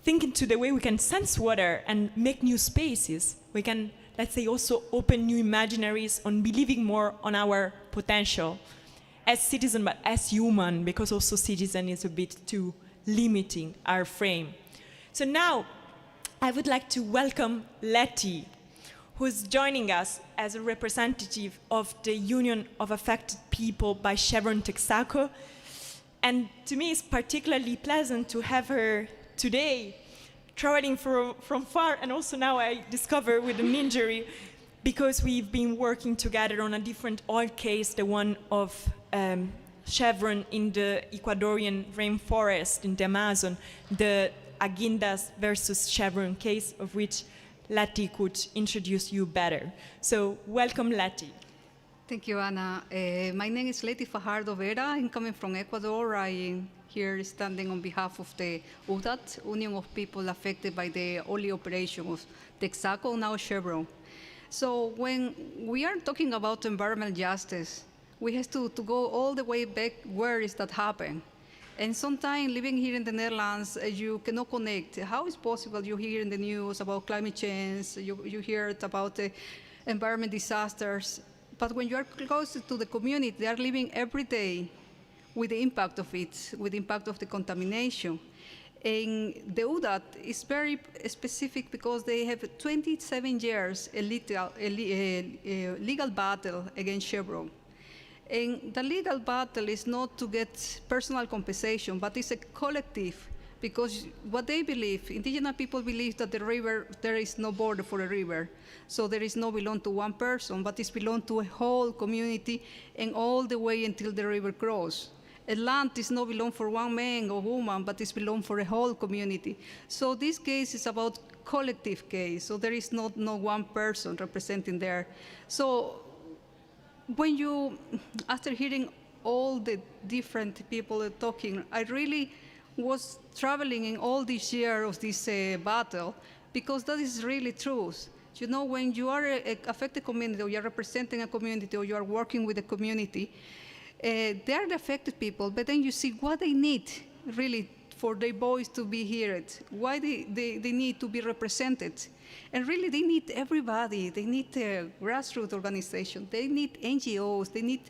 think into the way we can sense water and make new spaces. We can, let's say, also open new imaginaries on believing more on our potential as citizen, but as human, because also citizen is a bit too limiting our frame. So now I would like to welcome Letty, who's joining us as a representative of the Union of Affected People by Chevron Texaco. And to me, it's particularly pleasant to have her today, traveling from far, and also now I discover with an injury, because we've been working together on a different oil case, the one of Chevron in the Ecuadorian rainforest in the Amazon, the Aguindas versus Chevron case, of which Letty could introduce you better. So welcome, Letty. Thank you, Anna. My name is Letty Fajardo Vera. I'm coming from Ecuador. I'm here standing on behalf of the UDAT, Union of People Affected by the Oil Operation of Texaco, now Chevron. So when we are talking about environmental justice, we have to go all the way back, where is that happen? And sometimes living here in the Netherlands, you cannot connect. How is possible you hear in the news about climate change, you hear about the environment disasters, but when you are close to the community, they are living every day with the impact of it, with the impact of the contamination. And the UDAT is very specific because they have 27 years a legal battle against Chevron. And the legal battle is not to get personal compensation, but it's a collective, because what they believe, indigenous people believe that the river, there is no border for a river. So there is no belong to one person, but it's belong to a whole community and all the way until the river crosses. A land is not belong for one man or woman, but it's belong for a whole community. So this case is about collective case, so there is not no one person representing there. So when you, after hearing all the different people talking, I really was traveling in all this year of this battle, because that is really true. You know, when you are an affected community, or you are representing a community, or you are working with a community, they are the affected people, but then you see what they need really for their voice to be heard, why they need to be represented. And really they need everybody. They need a grassroots organization, they need NGOs, they need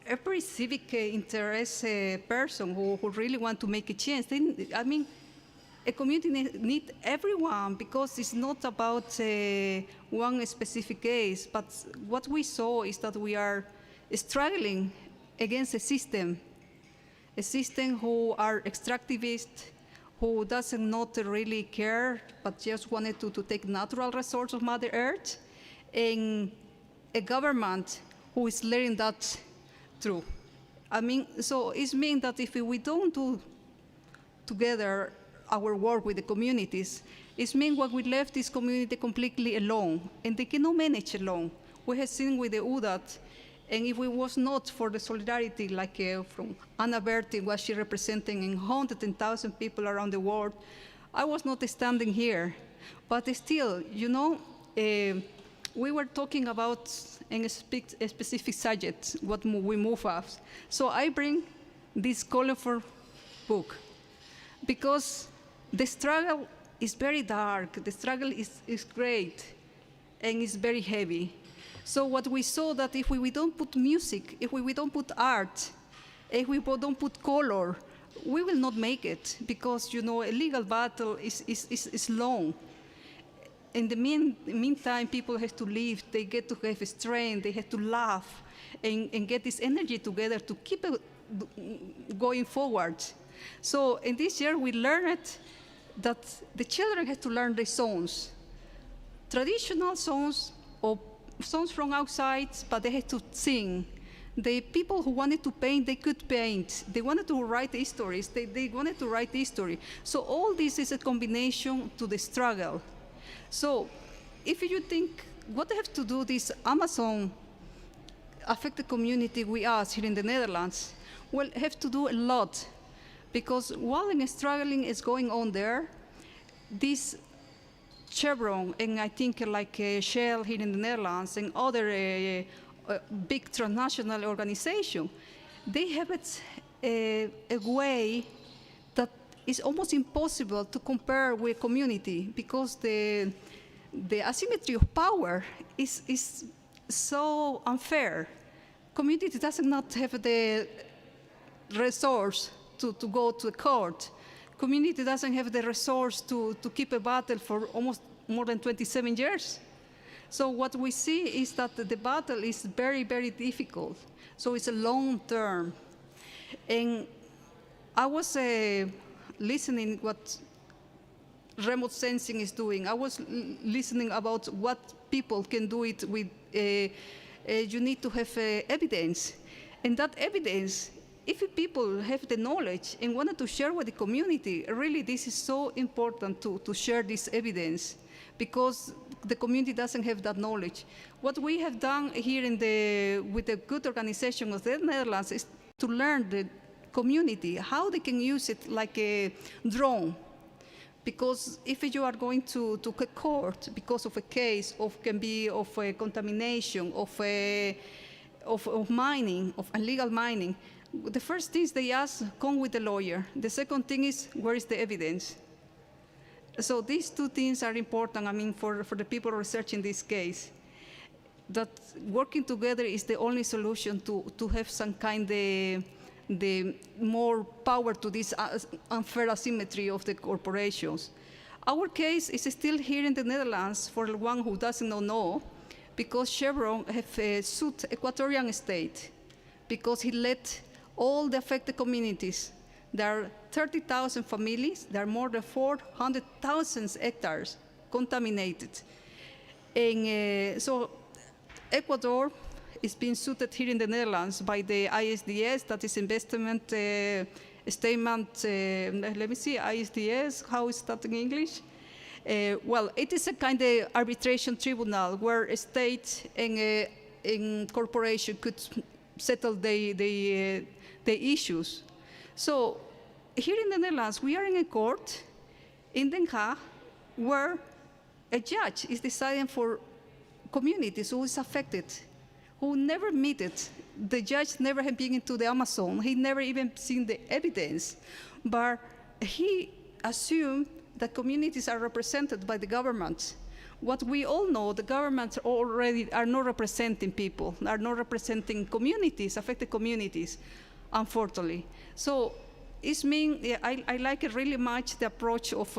every civic interest person who really want to make a change. I mean, a community needs everyone, because it's not about one specific case, but what we saw is that we are struggling against a system who are extractivist, who doesn't not really care, but just wanted to take natural resources of Mother Earth, and a government who is letting that through. I mean, so it means that if we don't do together our work with the communities, it means what we left this community completely alone, and they cannot manage alone. We have seen with the UDAT, and if it was not for the solidarity, like from Anna Berti, what she representing in 110,000 people around the world, I was not standing here. But still, you know, we were talking about a specific subject, what we move off. So I bring this colorful book, because the struggle is very dark, the struggle is great, and it's very heavy. So what we saw that if we don't put music, if we don't put art, if we don't put color, we will not make it, because, you know, a legal battle is long. in the meantime, people have to live, they get to have strength, they have to laugh, and get this energy together to keep it going forward. So in this year, we learned that the children have to learn the songs, traditional songs or songs from outside, but they had to sing. The people who wanted to paint, they could paint. They wanted to write histories, they wanted to write history. So all this is a combination to the struggle. So if you think, what have to do this Amazon affected community with us here in the Netherlands? Well, have to do a lot, because while struggling is going on there, this Chevron, and I think like Shell here in the Netherlands, and other big transnational organization, they have a way that is almost impossible to compare with community, because the asymmetry of power is so unfair. Community does not have the resource to go to a court. Community doesn't have the resource to keep a battle for almost more than 27 years. So what we see is that the battle is very, very difficult. So it's a long term. And I was listening what remote sensing is doing. I was listening about what people can do it with. You need to have evidence. And that evidence, if people have the knowledge and wanted to share with the community, really this is so important to share this evidence, because the community doesn't have that knowledge. What we have done here with the good organization of the Netherlands is to learn the community, how they can use it like a drone. Because if you are going to a court because of a case, can be of contamination, of mining, of illegal mining, the first thing they ask, come with a lawyer. The second thing is, where is the evidence? So these two things are important, I mean, for the people researching this case. That working together is the only solution to have some kind of the more power to this unfair asymmetry of the corporations. Our case is still here in the Netherlands, for the one who doesn't know, because Chevron have sued Ecuadorian state, because he let all the affected communities. There are 30,000 families, there are more than 400,000 hectares contaminated. And so Ecuador is being sued here in the Netherlands by the ISDS, that is investment statement, let me see, ISDS, how is that in English? Well, it is a kind of arbitration tribunal where a state and corporation could settle the issues. So here in the Netherlands, we are in a court in Den Haag where a judge is deciding for communities who is affected, who never met it. The judge never had been into the Amazon. He never even seen the evidence. But he assumed that communities are represented by the government. What we all know, the governments already are not representing people, are not representing communities, affected communities, unfortunately. So it's I like it really much the approach of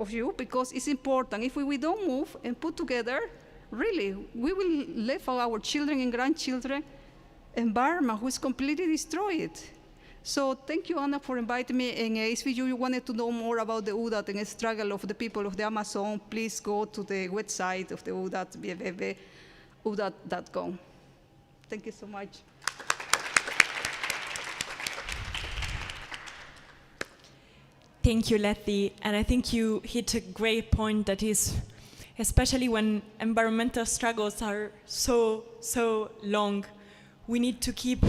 you, because it's important. If we don't move and put together, really, we will leave our children and grandchildren environment who is completely destroyed. So thank you, Anna, for inviting me. And if you wanted to know more about the UDAT and the struggle of the people of the Amazon, please go to the website of the UDAT, www.udat.com. Thank you so much. Thank you, Letty. And I think you hit a great point, that is, especially when environmental struggles are so long, we need to keep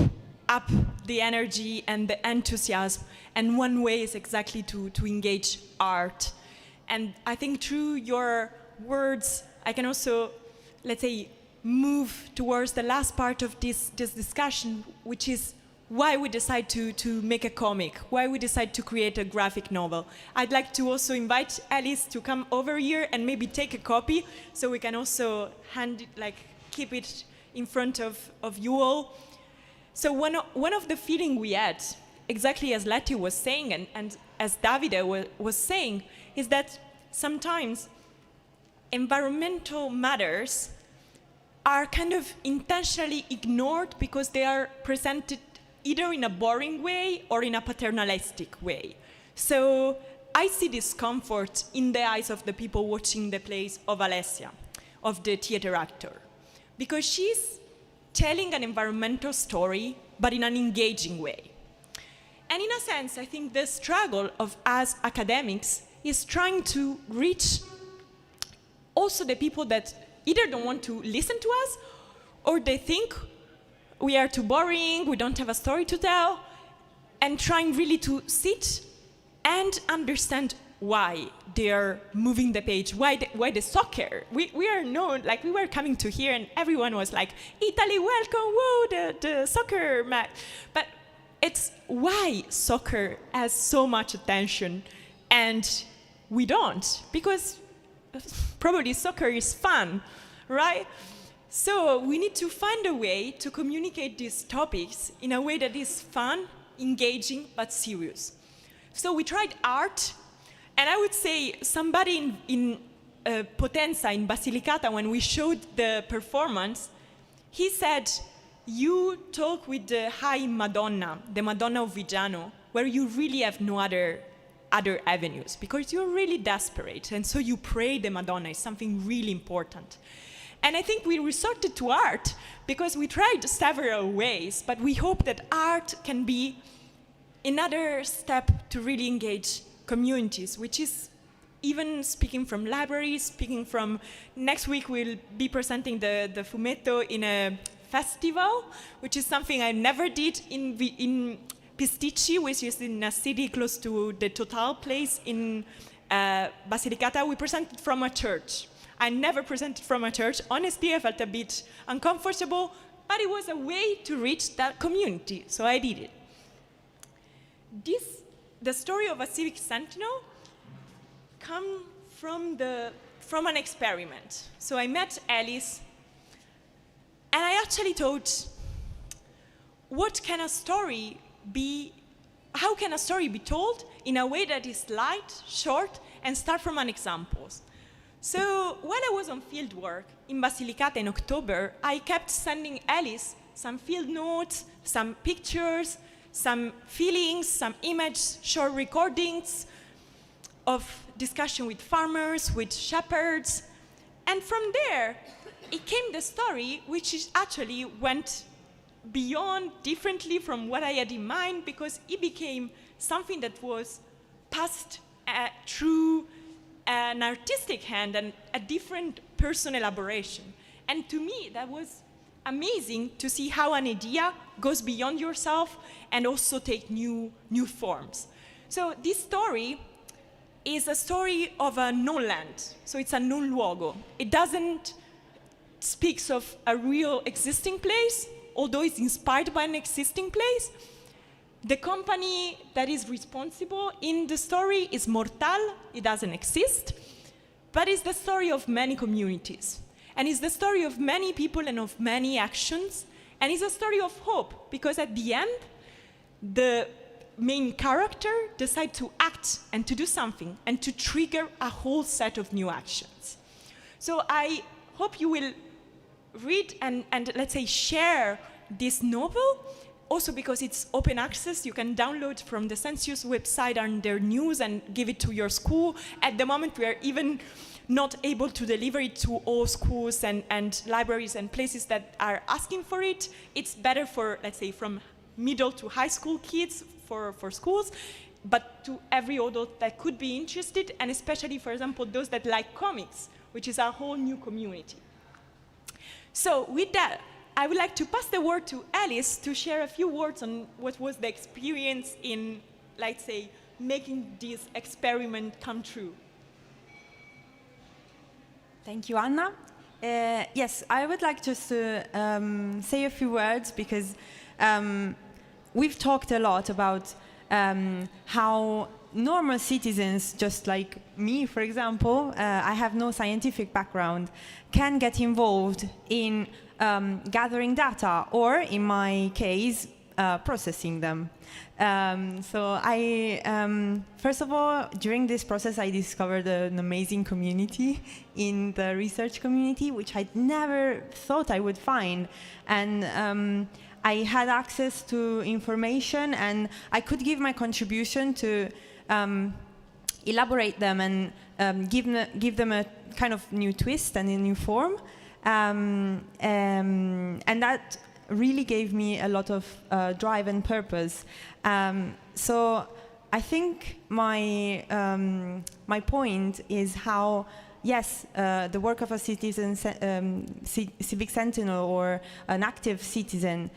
up the energy and the enthusiasm. And one way is exactly to engage art. And I think through your words, I can also, let's say, move towards the last part of this discussion, which is why we decide to make a comic, why we decide to create a graphic novel. I'd like to also invite Alice to come over here and maybe take a copy, so we can also keep it in front of you all. So one of the feeling we had, exactly as Letty was saying and as Davide was saying, is that sometimes environmental matters are kind of intentionally ignored because they are presented either in a boring way or in a paternalistic way. So I see discomfort in the eyes of the people watching the plays of Alessia, of the theater actor, because she's telling an environmental story, but in an engaging way. And in a sense, I think the struggle of us academics is trying to reach also the people that either don't want to listen to us, or they think we are too boring, we don't have a story to tell, and trying really to sit and understand why they are moving the page, why the soccer. We are known, like we were coming to here and everyone was like, Italy, welcome, woo, the soccer match. But it's why soccer has so much attention and we don't, because probably soccer is fun, right? So we need to find a way to communicate these topics in a way that is fun, engaging, but serious. So we tried art, and I would say somebody in Potenza, in Basilicata, when we showed the performance, he said, you talk with the high Madonna, the Madonna of Viggiano, where you really have no other avenues, because you're really desperate, and so you pray the Madonna is something really important. And I think we resorted to art, because we tried several ways, but we hope that art can be another step to really engage communities, which is even speaking from libraries, speaking from next week we'll be presenting the Fumetto in a festival, which is something I never did in Pisticci, which is in a city close to the Total place in Basilicata. We presented from a church. I never presented from a church. Honestly, I felt a bit uncomfortable, but it was a way to reach that community, so I did it. The story of a civic sentinel comes from an experiment. So I met Alice, and I actually thought, how can a story be told in a way that is light, short, and start from an example? So while I was on field work in Basilicata in October, I kept sending Alice some field notes, some pictures, some feelings, some images, short recordings of discussion with farmers, with shepherds. And from there, it came the story, which is actually went beyond differently from what I had in mind, because it became something that was passed through an artistic hand and a different personal elaboration. And to me, that was amazing to see how an idea goes beyond yourself and also take new forms. So this story is a story of a known land. So it's a non luogo. It doesn't speak of a real existing place, although it's inspired by an existing place. The company that is responsible in the story is Mortal. It doesn't exist, but it's the story of many communities. And it's the story of many people and of many actions. And it's a story of hope, because at the end, the main character decides to act and to do something and to trigger a whole set of new actions. So I hope you will read and let's say share this novel, also because it's open access. You can download from the Census website under news and give it to your school. At the moment, we are even not able to deliver it to all schools and libraries and places that are asking for it. It's better for, let's say, from middle to high school kids for schools, but to every adult that could be interested, and especially, for example, those that like comics, which is a whole new community. So with that, I would like to pass the word to Alice to share a few words on what was the experience in, let's say, making this experiment come true. Thank you, Anna. Yes, I would like just to say a few words, because we've talked a lot about how normal citizens, just like me, for example, I have no scientific background, can get involved in gathering data, or in my case, processing them. So first of all, during this process, I discovered an amazing community in the research community, which I never thought I would find. And I had access to information, and I could give my contribution to elaborate them and give them a kind of new twist and a new form. And that really gave me a lot of drive and purpose. So I think my point is how, yes, the work of a citizen, civic sentinel or an active citizen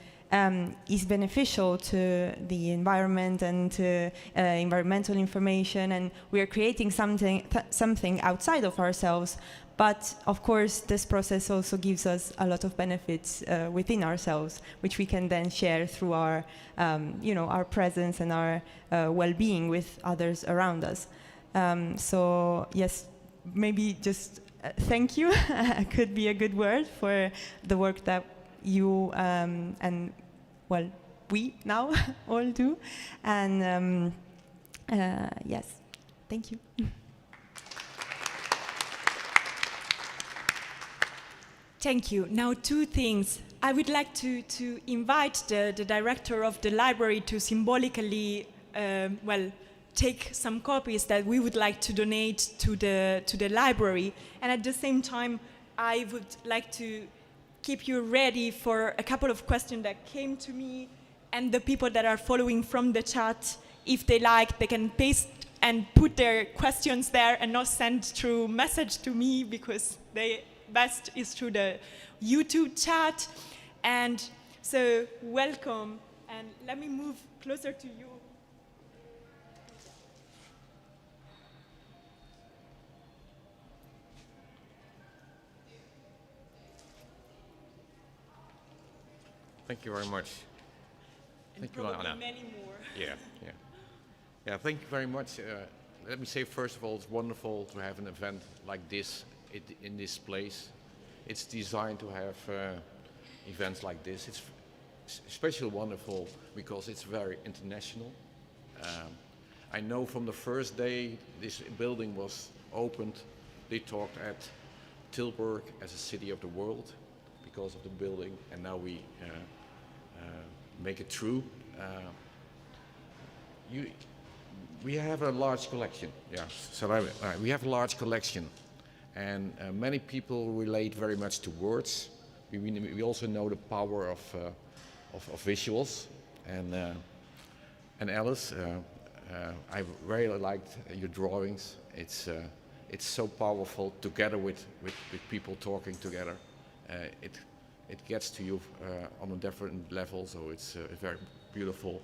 is beneficial to the environment and to environmental information, and we are creating something outside of ourselves. But of course, this process also gives us a lot of benefits within ourselves, which we can then share through our, our presence and our well-being with others around us. So yes, maybe just thank you could be a good word for the work that you and we now all do. And yes, thank you. Thank you. Now, two things. I would like to invite the director of the library to symbolically, take some copies that we would like to donate to the library. And at the same time, I would like to keep you ready for a couple of questions that came to me, and the people that are following from the chat, if they like, they can paste and put their questions there and not send through message to me, because they best is through the YouTube chat. And so welcome, and let me move closer to you. Thank you very much. And thank you, Anna. Many more. Yeah, thank you very much. Let me say, first of all, it's wonderful to have an event like this in this place. It's designed to have events like this. It's especially wonderful because it's very international. I know from the first day this building was opened, they talked at Tilburg as a city of the world because of the building, and now we make it true. We have a large collection, so we have a large collection, and many people relate very much to words. We also know the power of visuals, and Alice, I very liked your drawings. It's so powerful together with people talking together. It gets to you on a different level, so it's very beautiful.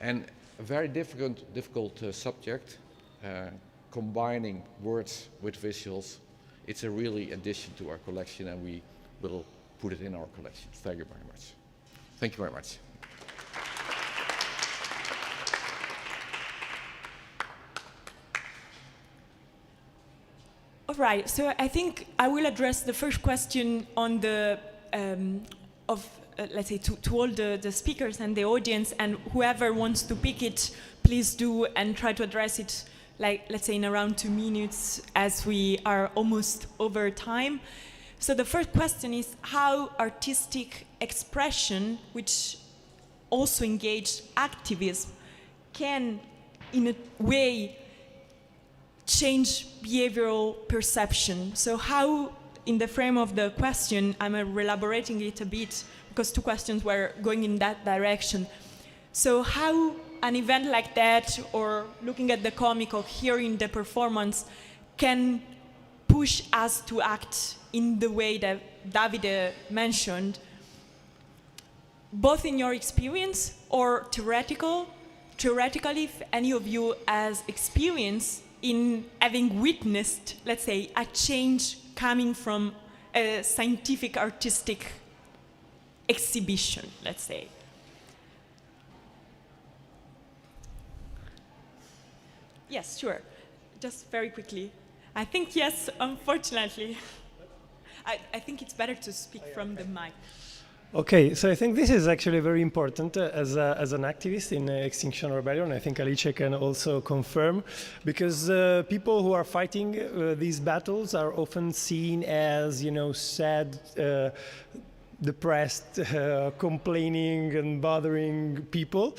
And a very difficult subject, combining words with visuals. It's a really addition to our collection, and we will put it in our collection. Thank you very much. Thank you very much. All right, so I think I will address the first question on the let's say to all the speakers and the audience, and whoever wants to pick it, please do, and try to address it, like, let's say in around 2 minutes, as we are almost over time. So the first question is how artistic expression, which also engaged activism, can in a way change behavioral perception. So how, in the frame of the question, I'm elaborating it a bit because 2 questions were going in that direction. So how an event like that, or looking at the comic or hearing the performance, can push us to act in the way that Davide mentioned, both in your experience or theoretically, if any of you has experience in having witnessed, let's say, a change coming from a scientific artistic exhibition, let's say. Yes, sure. Just very quickly. I think yes, unfortunately. I think it's better to speak from the mic. Okay, so I think this is actually very important as an activist in Extinction Rebellion. I think Alice can also confirm, because people who are fighting these battles are often seen as, you know, sad, depressed, complaining and bothering people.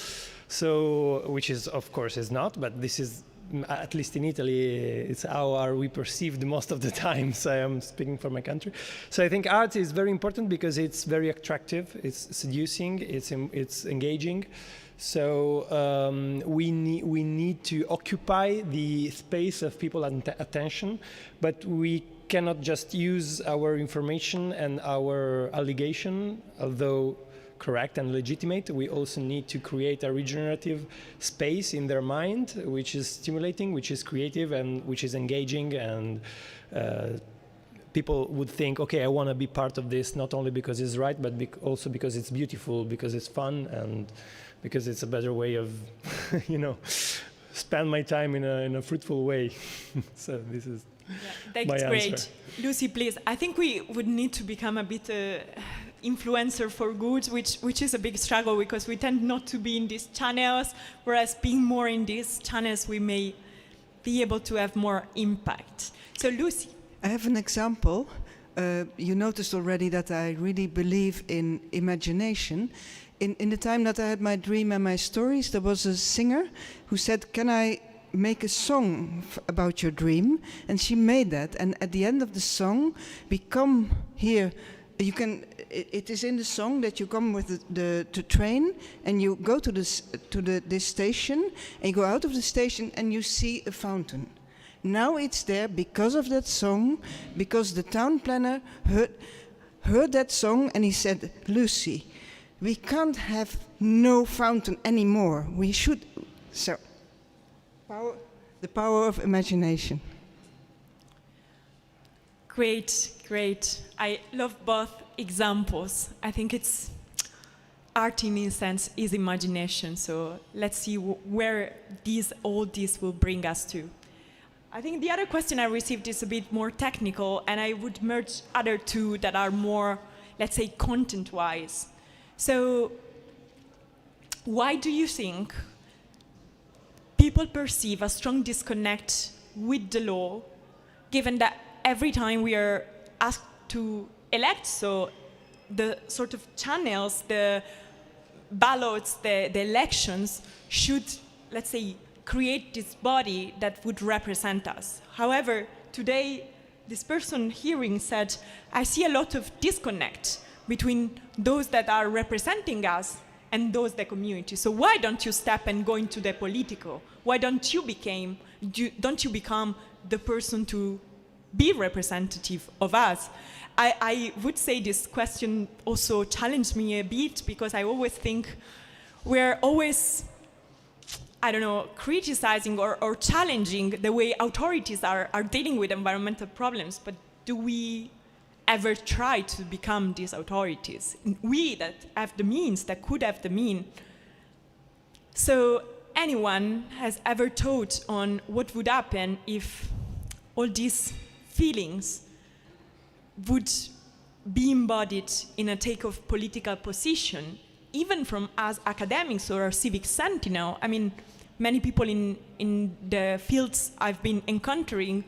So, which is, of course, is not, but this is, at least in Italy, it's how are we perceived most of the time. So I am speaking for my country. So I think art is very important because it's very attractive, it's seducing, it's engaging. So we need to occupy the space of people's attention, but we cannot just use our information and our allegation, although correct and legitimate. We also need to create a regenerative space in their mind, which is stimulating, which is creative, and which is engaging, and people would think, okay, I want to be part of this, not only because it's right, but also because it's beautiful, because it's fun, and because it's a better way of, you know, spend my time in a fruitful way. So this is that's my great. answer. Lucy, please. I think we would need to become a bit influencer for good, which is a big struggle because we tend not to be in these channels, whereas being more in these channels, we may be able to have more impact. So Lucy. I have an example. You noticed already that I really believe in imagination. In the time that I had my dream and my stories, there was a singer who said, can I make a song about your dream? And she made that. And at the end of the song, we come here. You can. It is in the song that you come with the train and you go to this station and you go out of the station and you see a fountain. Now it's there because of that song, because the town planner heard that song and he said, Lucy, we can't have no fountain anymore. We should. So, the power of imagination. Great, great. I love both examples. I think it's art in a sense is imagination. So let's see where all this will bring us to. I think the other question I received is a bit more technical, and I would merge other two that are more, let's say, content-wise. So why do you think people perceive a strong disconnect with the law, given that every time we are asked to elect, so the sort of channels, the ballots, the elections should, let's say, create this body that would represent us. However, today, this person hearing said, I see a lot of disconnect between those that are representing us and those the community. So why don't you step and go into the political? Why don't you become the person to be representative of us? I would say this question also challenged me a bit because I always think we're always, I don't know, criticizing or challenging the way authorities are dealing with environmental problems, but do we ever try to become these authorities? We that have the means, that could have the mean. So anyone has ever thought on what would happen if all these feelings would be embodied in a take of political position, even from us academics or civic sentinel? I mean, many people in the fields I've been encountering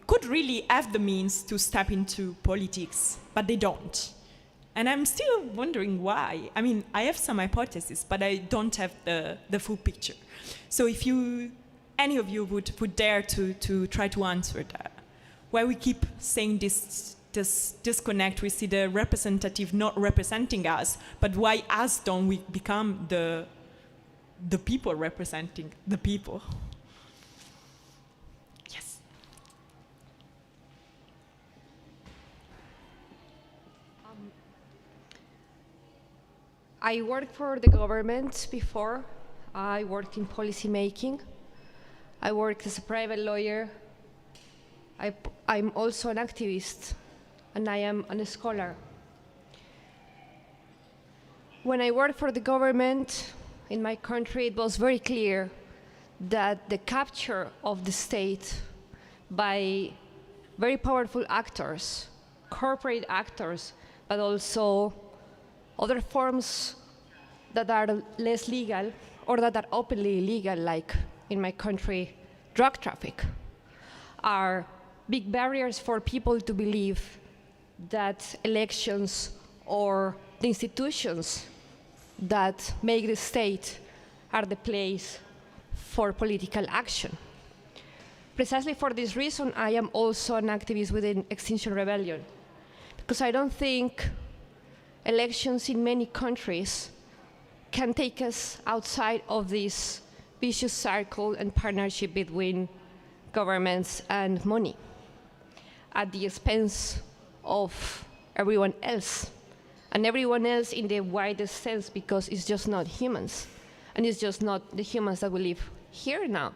could really have the means to step into politics, but they don't. And I'm still wondering why. I mean, I have some hypotheses, but I don't have the full picture. So if any of you would dare to try to answer that, why we keep saying this disconnect, we see the representative not representing us, but why us don't we become the people representing the people? Yes. I worked for the government before. I worked in policy making. I worked as a private lawyer. I'm also an activist, and I am a scholar. When I worked for the government in my country, it was very clear that the capture of the state by very powerful actors, corporate actors, but also Other forms that are less legal or that are openly illegal, like in my country, drug traffic, are big barriers for people to believe that elections or the institutions that make the state are the place for political action. Precisely for this reason, I am also an activist within Extinction Rebellion, because I don't think elections in many countries can take us outside of this vicious circle and partnership between governments and money at the expense of everyone else. And everyone else in the widest sense, because it's just not humans. And it's just not the humans that will live here now.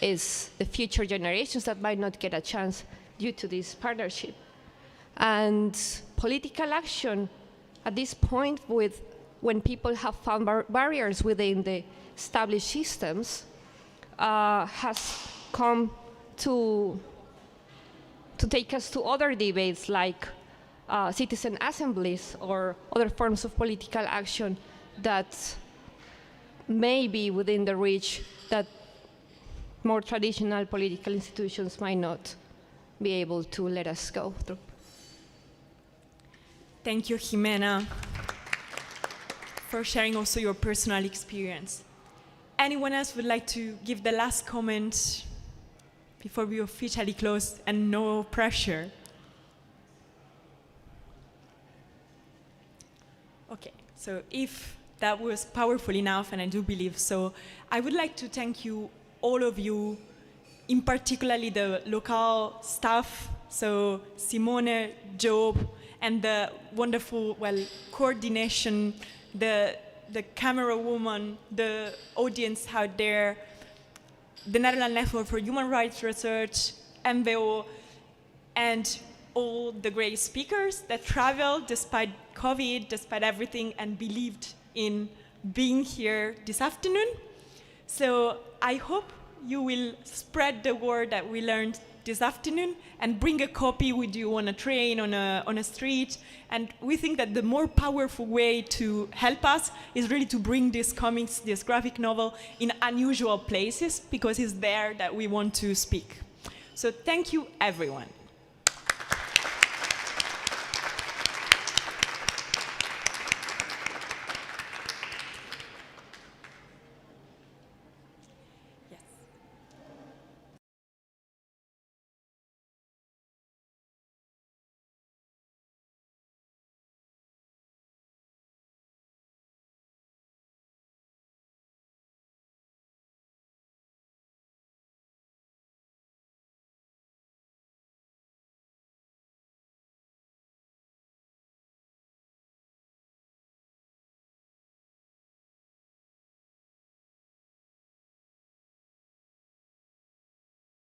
It's the future generations that might not get a chance due to this partnership. And political action at this point, when people have found barriers within the established systems, has come to take us to other debates like citizen assemblies or other forms of political action that may be within the reach that more traditional political institutions might not be able to let us go through. Thank you, Jimena, for sharing also your personal experience. Anyone else would like to give the last comment before we officially close, and no pressure? Okay, so if that was powerful enough, and I do believe so, I would like to thank you, all of you, in particularly the local staff, so Simone, Job, and the wonderful, coordination, the camera woman, the audience out there, the Netherlands Network for Human Rights Research, NWO, and all the great speakers that traveled despite COVID, despite everything, and believed in being here this afternoon. So I hope you will spread the word that we learned this afternoon and bring a copy with you on a train, on a street. And we think that the more powerful way to help us is really to bring these comics, this graphic novel, in unusual places, because it's there that we want to speak. So thank you, everyone.